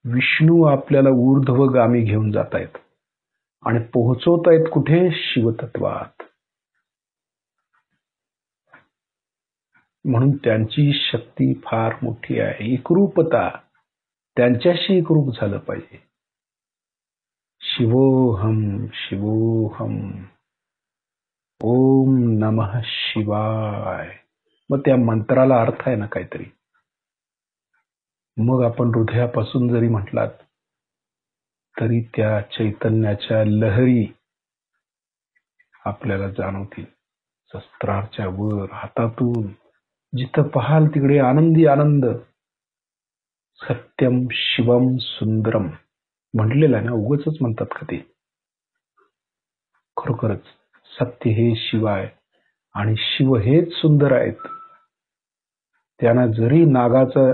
Speaker 1: विष्णू आपल्याला ऊर्ध्वगामी घेऊन जात आहेत आणि पोहोचवत आहेत कुठे? शिवतत्वात. म्हणून त्यांची शक्ती फार मोठी आहे. एकरूपता, त्यांच्याशी एकरूप झालं पाहिजे. शिवोहम शिवोहम ओम नमः शिवाय. मग त्या मंत्राला अर्थ आहे ना काहीतरी. मग आपण हृदयापासून जरी म्हटलात तरी त्या चैतन्याच्या लहरी आपल्याला जाणवतील. शस्त्राच्या वर, हातातून जिथं पाहाल तिकडे आनंदी आनंद. सत्यम शिवम सुंदरम म्हटलेलं आहे ना, उगाचच म्हणतात का ते? खरोखरच सत्य हे शिव आहे आणि शिव हेच सुंदर आहेत. त्यांना जरी नागाचा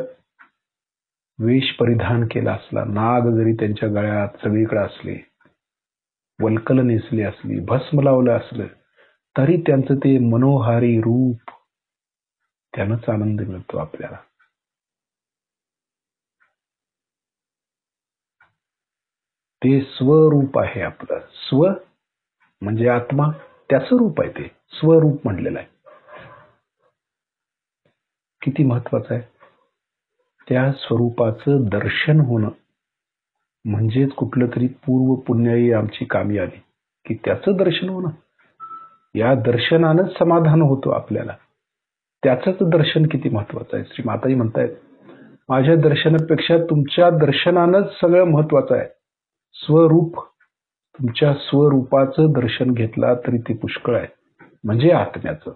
Speaker 1: वेश परिधान केला असला, नाग जरी त्यांच्या गळ्यात सगळीकडे असले, वल्कल नेसली असली, भस्म लावलं असलं, तरी त्यांचं ते मनोहारी रूप, त्यानंच आनंद मिळतो आपल्याला. ते स्वरूप आहे आपलं. स्व म्हणजे आत्मा, त्याचं रूप आहे ते. स्वरूप म्हटलेलं आहे. किती महत्वाचं आहे. त्या स्वरूपाचं दर्शन होणं म्हणजेच कुठलं तरी पूर्व पुण्याई आमची कामी आली की त्याचं दर्शन होणं. या दर्शनानंच समाधान होतो आपल्याला. त्याचंच दर्शन किती महत्वाचं आहे. श्री माताजी म्हणतायत, माझ्या दर्शनापेक्षा तुमच्या दर्शनानंच सगळं महत्वाचं आहे. स्वरूप, तुमच्या स्वरूपाचं दर्शन घेतला तरी ते पुष्कळ आहे. म्हणजे आत्म्याचं,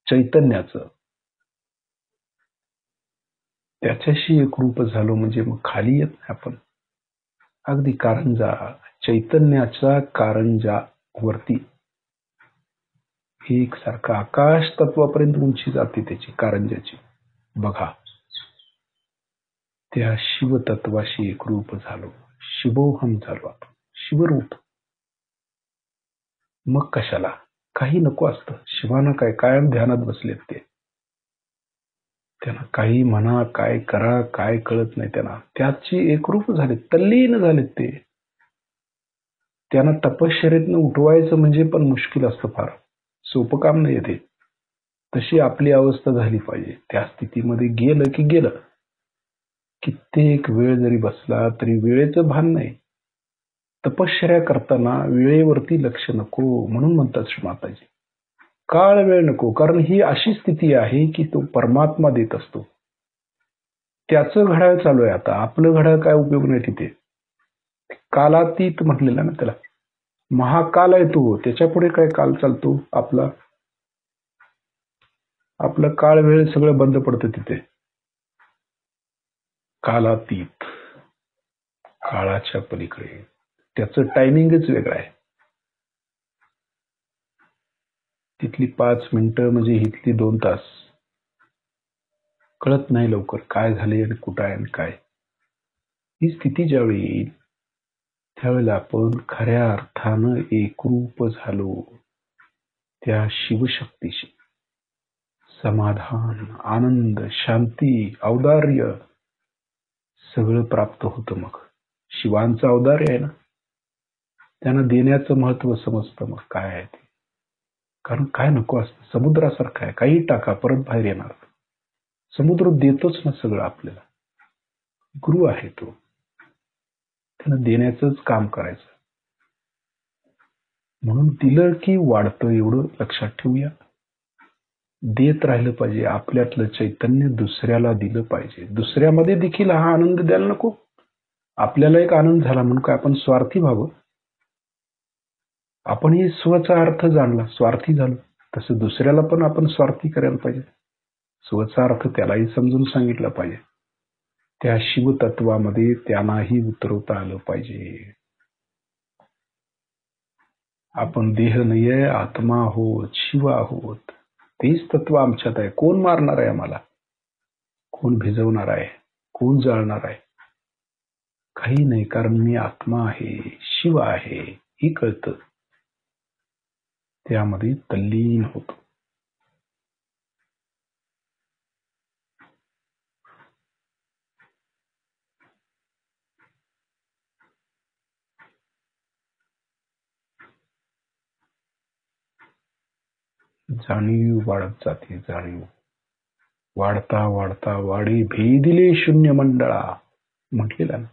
Speaker 1: चैतन्याचं. त्याच्याशी एकरूप झालो म्हणजे मग खाली येत नाही आपण. अगदी कारंजा, चैतन्याचा कारंजा वरती एक सारखा आकाश तत्वापर्यंत उंची जाते त्याची, कारंजाची. बघा, त्या शिवतत्वाशी एकरूप झालो, शिवोहम झालो आपण, शिवरूप. मग कशाला काही नको असतं. शिवानं काय, कायम ध्यानात बसलेत ते. त्यांना काही म्हणा, काय करा, काय कळत नाही त्यांना. त्याची एकरूप झाले, तल्लीन झालेत ते. त्यांना तपश्चर्येतनं उठवायचं म्हणजे पण मुश्किल असतं फार. सोपं काम नाही ते. तशी आपली अवस्था झाली पाहिजे. त्या स्थितीमध्ये गेलं की गेलं. कित्येक वेळ जरी बसला तरी वेळेचं भान नाही. तपश्चर्या करताना वेळेवरती लक्ष नको, म्हणून म्हणतात श्री माताजी, काळ वेळ नको. कारण ही अशी स्थिती आहे की तो परमात्मा देत असतो. त्याचं घड्याळ चालू आहे आता. आपलं घड्याळ काय उपयोग नाही तिथे. कालातीत म्हटलेलं ना त्याला. महाकाल आहे तो. त्याच्या पुढे काय काल चालतो आपला? आपलं काळ वेळ सगळं बंद पडतं तिथे. कालातीत, काळाच्या पलीकडे. त्याचं टायमिंगच वेगळं आहे. तिथली 5 मिनिटं म्हणजे इथली 2 तास. कळत नाही लवकर काय झाले आणि कुठं आहे आणि काय. ही स्थिती ज्यावेळी येईल त्यावेळेला आपण खऱ्या अर्थानं एकरूप झालो त्या शिवशक्तीशी. समाधान, आनंद, शांती, औदार्य सगळं प्राप्त होतं. मग शिवांचं औदार्य आहे ना, त्यांना देण्याचं महत्व समजतं. मग काय आहे ते, कारण काय नको असतं. समुद्रासारखं आहे, काही टाका परत बाहेर येणार. समुद्र देतोच ना सगळं आपल्याला. गुरु आहे तो, त्यानं देण्याचंच काम करायचं. म्हणून दिलं की वाढतं, एवढं लक्षात ठेवूया. देत राहिलं पाहिजे. आपल्यातलं चैतन्य दुसऱ्याला दिलं पाहिजे. दुसऱ्यामध्ये देखील हा आनंद द्यायला नको. आपल्याला एक आनंद झाला म्हणून काय आपण स्वार्थी व्हावं? आपणही स्वचा अर्थ जाणला, स्वार्थी झालो. तसं दुसऱ्याला पण आपण स्वार्थी करायला पाहिजे. स्वचा अर्थ त्यालाही समजून सांगितला पाहिजे. त्या शिवतत्वामध्ये त्यांनाही उतरवता आलं पाहिजे. आपण देह नाहीये, आत्मा आहोत, शिव आहोत. तेच तत्व आमच्यात आहे. कोण मारणार आहे आम्हाला? कोण भिजवणार आहे? कोण जाळणार आहे? काही नाही, कारण मी आत्मा आहे, शिव आहे, ही कळतं. त्यामध्ये तल्लीन होतो. जाणीव वाढत जाते. जाणीव वाढता वाढता वाढी भेदिले शून्य मंडळा म्हटलेलं ना.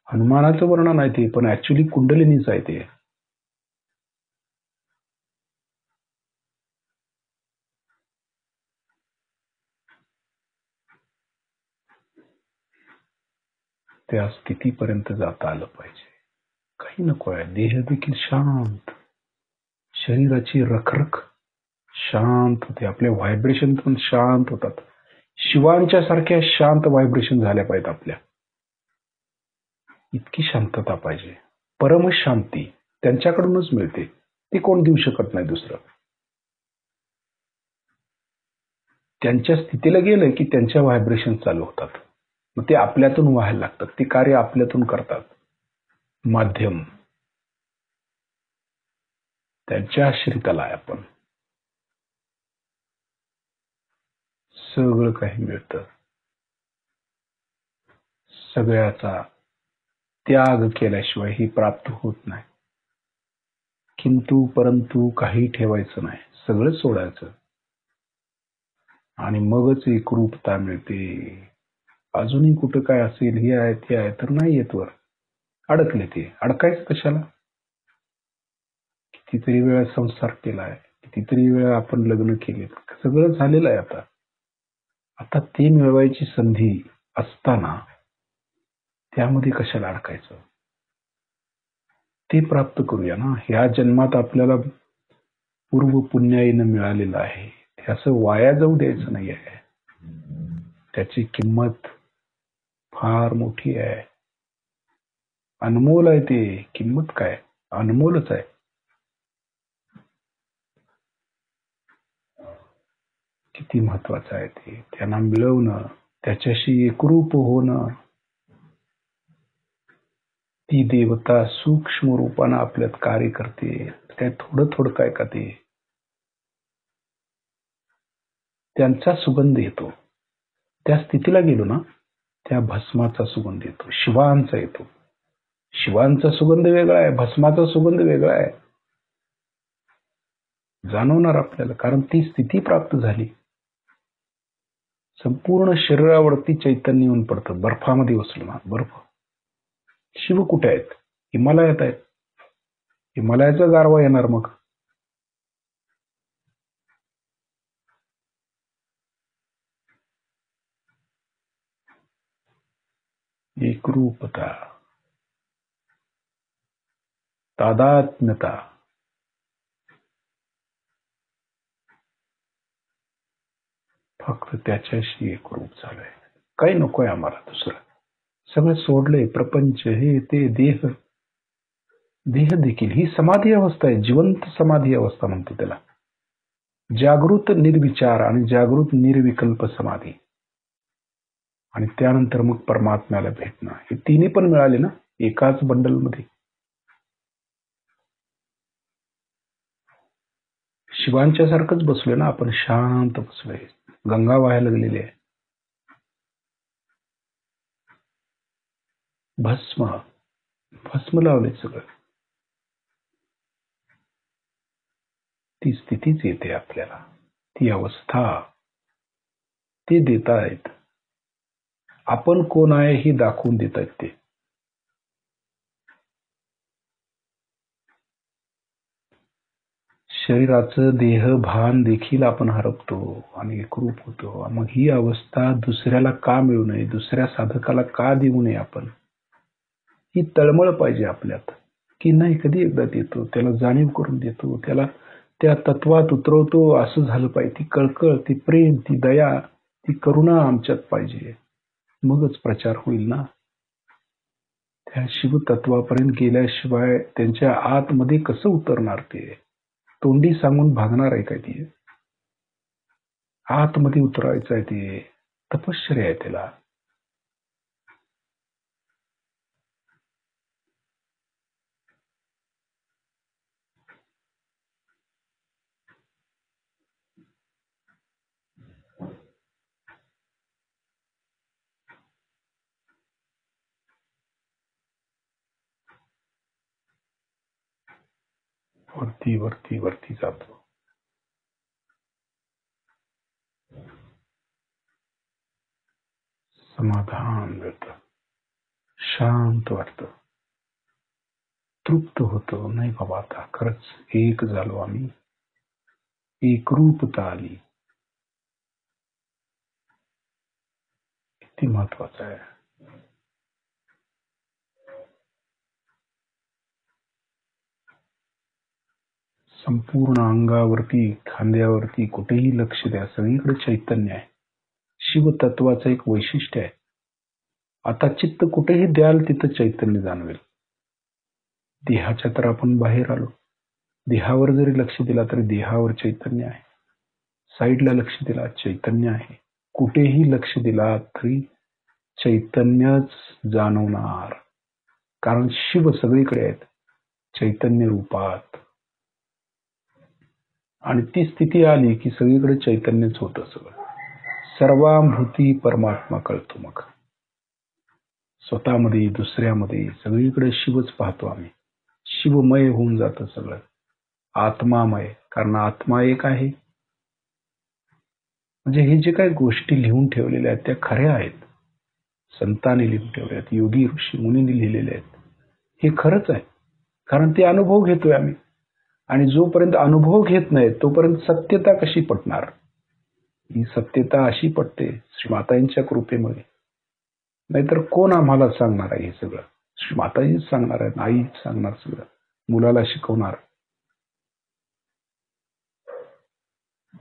Speaker 1: हनुमानाचं वर्णन आहे ते, पण ऍक्च्युली कुंडलिनीच आहे ते. त्या स्थितीपर्यंत जाता आलं पाहिजे. काही नको आहे. देह देखील शांत, शरीराची रखरख शांत होते. आपले व्हायब्रेशन पण शांत होतात. शिवांच्या सारख्या शांत व्हायब्रेशन झाल्या पाहिजेत आपल्या. इतकी शांतता पाहिजे. परम शांती त्यांच्याकडूनच मिळते. ती कोण देऊ शकत नाही दुसरं. त्यांच्या स्थितीला गेलं की त्यांच्या व्हायब्रेशन चालू होतात. मग ते आपल्यातून व्हायला लागतात. ते कार्य आपल्यातून करतात. माध्यम त्यांच्या आश्रिताला आहे आपण. सगळं काही मिळतं. सगळ्याचा त्याग केल्याशिवाय ही प्राप्त होत नाही. किंतु परंतु काही ठेवायचं नाही, सगळं सोडायचं आणि मगच एकरूपता मिळते. अजूनही कुठं काय असेल, हे आहे ते आहे, तर नाही येत वर. अडकले ते. अडकायचं कशाला? कितीतरी वेळा संसार केलाय, कितीतरी वेळा आपण लग्न केले, सगळं झालेलं आहे. आता आता ते मिळवायची संधी असताना त्यामध्ये कशाला अडकायचं? ते प्राप्त करूया ना. ह्या जन्मात आपल्याला पूर्व पुण्याईनं मिळालेलं आहे, ते असं वाया जाऊ द्यायचं नाही आहे. त्याची किंमत फार मोठी आहे. अनमोल आहे ते. किंमत काय, अनमोलच आहे. किती महत्वाचं आहे ते. त्यांना मिळवणं, त्याच्याशी एकरूप होणं. ती देवता सूक्ष्म रूपानं आपल्यात कार्य करते. काय थोडं थोडं काय का ते. त्यांचा सुगंध येतो. त्या स्थितीला गेलो ना, त्या भस्माचा सुगंध येतो, शिवांचा येतो. शिवांचा सुगंध वेगळा आहे, भस्माचा सुगंध वेगळा आहे. जाणवणार आपल्याला, कारण ती स्थिती प्राप्त झाली. संपूर्ण शरीरावरती चैतन्य येऊन पडतं. बर्फामध्ये बसलो ना, बर्फ. शिव कुठे आहेत? हिमालयात आहेत. हिमालयाचा गारवा येणार मग. एकरूपता, तादात्म्यता. फक्त त्याच्याशी एकरूप झालंय. काही नकोय आम्हाला दुसरं. सगळं सोडलंय. प्रपंच, हे ते, देह. देह देखील ही समाधी अवस्था आहे. जिवंत समाधी अवस्था म्हणतो त्याला. जागृत निर्विचार आणि जागृत निर्विकल्प समाधी. आणि त्यानंतर मग परमात्म्याला भेटणं. हे तिन्ही पण मिळाले ना. एकाच बंडल मध्ये. शिवांच्या सारखंच बसलोय ना आपण, शांत बसलोय. गंगा वाहायला लागलेली आहे. भस्म भस्म लावले सगळं. ती स्थितीच येते आपल्याला, ती अवस्था ते देतायत. आपण कोण आहे हे दाखवून देत आहेत ते. शरीराचं देहभान देखील आपण हरपतो आणि एकरूप होतो. मग ही अवस्था दुसऱ्याला का मिळू नये, दुसऱ्या साधकाला का देऊ नये आपण? ही तळमळ पाहिजे आपल्यात, की नाही कधी एकदा देतो, त्याला जाणीव करून देतो, त्याला त्या तत्वात उतरवतो. असं झालं पाहिजे. ती कळकळ, ती प्रेम, ती दया, ती करुणा आमच्यात पाहिजे. मगच प्रचार होईल ना. त्या शिवतत्वापर्यंत गेल्याशिवाय त्यांच्या आतमध्ये कसं उतरणार ते? तोंडी सांगून भागणार आहे काय ते? आतमध्ये उतरायचं आहे ते. तपश्चर्या आहे त्याला. वरती वरती वरती जातो. समाधान मिळतं, शांत वाटतं, तृप्त होतो. नाही बाबा आता खरंच एक झालो आम्ही, एकरूपता आली. किती महत्वाचं आहे. संपूर्ण अंगावरती, खांद्यावरती कुठेही लक्ष द्या, सगळीकडे चैतन्य आहे. शिवतत्वाचं एक वैशिष्ट्य आहे. आता चित्त कुठेही द्याल तिथं चैतन्य जाणवेल. देहाच्या तर आपण बाहेर आलो. देहावर जरी लक्ष दिला तरी देहावर चैतन्य आहे. साईडला लक्ष दिला चैतन्य आहे. कुठेही लक्ष दिला तरी चैतन्यच जाणवणार. कारण शिव सगळीकडे आहेत चैतन्य रूपात. आणि ती स्थिती आली की सगळीकडे चैतन्यच होतं. सगळं सर्वांभूती परमात्मा कळतो. मग स्वतःमध्ये, दुसऱ्यामध्ये, सगळीकडे शिवच पाहतो आम्ही. शिवमय होऊन जातं सगळं. आत्मामय, कारण आत्मा एक आहे. म्हणजे हे जे काही गोष्टी लिहून ठेवलेल्या आहेत त्या खऱ्या आहेत. संतांनी लिहून ठेवल्या आहेत, योगी ऋषी मुनींनी लिहिलेले आहेत. हे खरंच आहे, कारण ते अनुभव घेतोय आम्ही. आणि जोपर्यंत अनुभव घेत नाही तोपर्यंत सत्यता कशी पटणार? ही सत्यता अशी पटते श्रीमातांच्या कृपेमुळे. नाहीतर कोण आम्हाला सांगणार आहे हे सगळं? श्रीमाताजीच सांगणार आहेत, आईच सांगणार सगळं, मुलाला शिकवणार.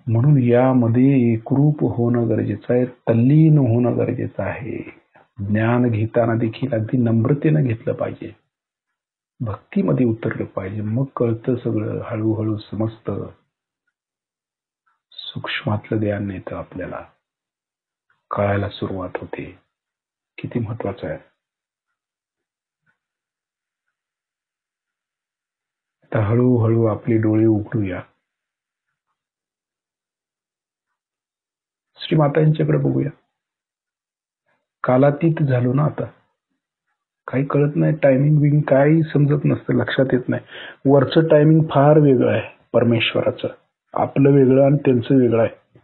Speaker 1: म्हणून यामध्ये एकरूप होणं गरजेचं आहे, तल्लीन होणं गरजेचं आहे. ज्ञान घेताना देखील अगदी नम्रतेनं घेतलं पाहिजे, भक्तीमध्ये उतरलं पाहिजे. मग कळतं सगळं, हळूहळू समजतं. सूक्ष्मातलं ज्ञान येतं आपल्याला, कळायला सुरुवात होते. किती महत्वाचं आहे. आता हळूहळू आपले डोळे उघडूया. श्रीमातांच्याकडे बघूया. कालातीत झालो ना आता. काही कळत नाही, टायमिंग बिंग काही समजत नसतं, लक्षात येत नाही. वरचं टायमिंग फार वेगळं आहे परमेश्वराचं, आपलं वेगळं आणि त्यांचं वेगळं आहे.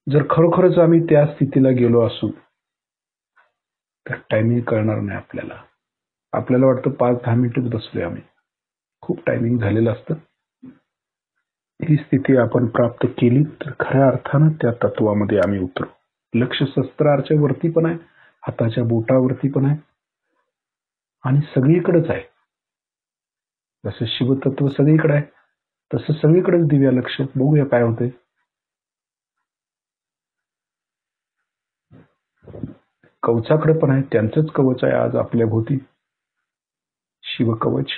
Speaker 1: जर खरोखरच आम्ही त्या स्थितीला गेलो असू तर टायमिंग कळणार नाही आपल्याला. आपल्याला वाटतं 5-10 मिनिटच बसलोय आम्ही, खूप टायमिंग झालेलं असतं. ही स्थिती आपण प्राप्त केली तर खऱ्या अर्थानं त्या तत्वामध्ये आम्ही उतरू. लक्ष शस्त्राच्या वरती पण आहे, हाताच्या बोटावरती पण आहे, आणि सगळीकडेच आहे. जसं शिवतत्व सगळीकडे आहे तसं सगळीकडेच देऊया लक्ष. बघूया काय होतंय. कवचाकडे पण आहे, त्यांचंच कवच आहे आज आपल्या भोवती, शिवकवच.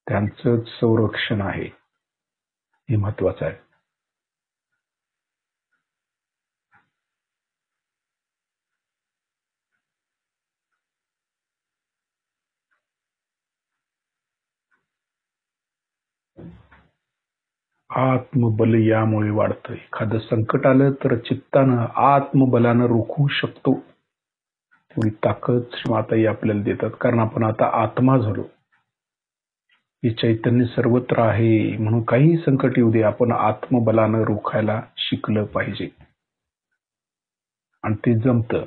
Speaker 1: त्यांचंच संरक्षण आहे, हे महत्वाचं आहे. आत्मबल यामुळे वाढतं. एखादं संकट आलं तर चित्तानं आत्मबलानं रोखू शकतो. तेवढी ताकद श्रीमाताई आपल्याला देतात, कारण आपण आता आत्मा झालो. हे चैतन्य सर्वत्र आहे, म्हणून काही संकट येऊ दे, आपण आत्मबलानं रोखायला शिकलं पाहिजे. आणि ते जमतं.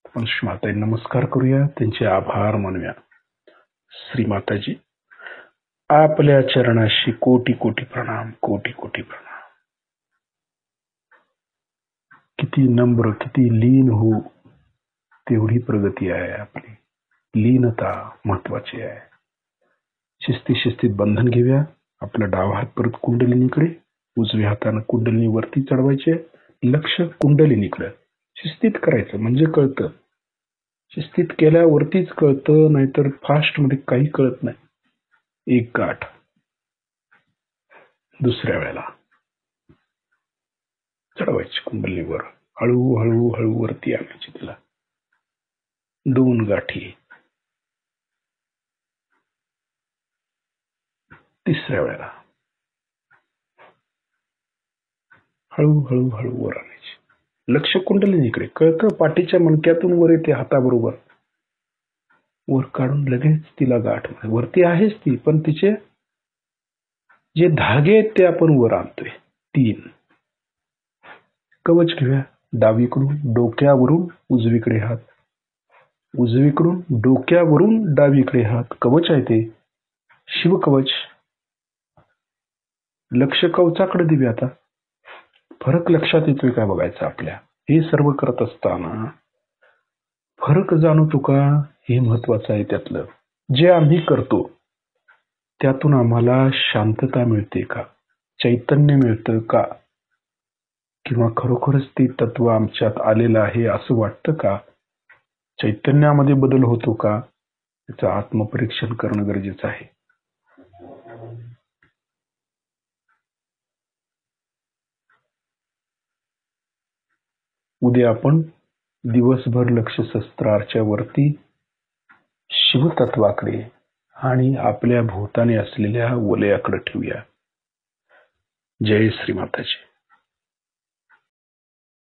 Speaker 1: आपण श्रीमाताई नमस्कार करूया, त्यांचे आभार मानूया. श्रीमाताजी, आपल्या चरणाशी कोटी कोटी प्रणाम, कोटी कोटी प्रणाम. किती नम्र, किती लीन हो, तेवढी प्रगती आहे आपली. लीनता महत्वाची आहे. शिस्तीत बंधन घेऊया. आपला डावा हात परत कुंडलिनीकडे, उजव्या हाताने कुंडलिनी वरती चढवायचे, लक्ष कुंडलिनीकडे. शिस्तीत करायचं म्हणजे कळतं. शिस्तीत केल्यावरतीच कळतं, नाहीतर फास्ट मध्ये काही कळत नाही. एक गाठ. दुसऱ्या वेळेला चढवायची कुंडलीवर, हळू वरती आणायची तिला. 2 गाठी. तिसऱ्या वेळेला हळू वर आणायची. लक्ष कुंडलिनीकडे. कळतं पाठीच्या मणक्यातून वर येते हाताबरोबर. वर काढून लगेच तिला गाठ. वरती आहेच ती, पण तिचे जे धागे आहेत ते आपण वर आणतोय. 3. कवच घेऊया. डावीकडून डोक्यावरून उजवीकडे हात, उजवीकडून डोक्यावरून डावीकडे हात. कवच आहे ते, शिवकवच. लक्ष कवचाकडे देऊया. आता फरक लक्षात येतोय का बघायचं आपल्या. हे सर्व करत असताना फरक जाणवतो का, हे महत्वाचं आहे. त्यातलं जे आम्ही करतो त्यातून आम्हाला शांतता मिळते का, चैतन्य मिळतं का, किंवा खरोखरच ते तत्व आमच्यात आलेलं आहे असं वाटतं का, चैतन्यामध्ये बदल होतो का, याचं आत्मपरीक्षण करणं गरजेचं आहे. उद्या आपण दिवसभर लक्ष शस्त्राच्या वरती, शिवतत्वाकडे आणि आपल्या भोवतानी असलेल्या वलयाकडे ठेवूया. जय श्री माताजी.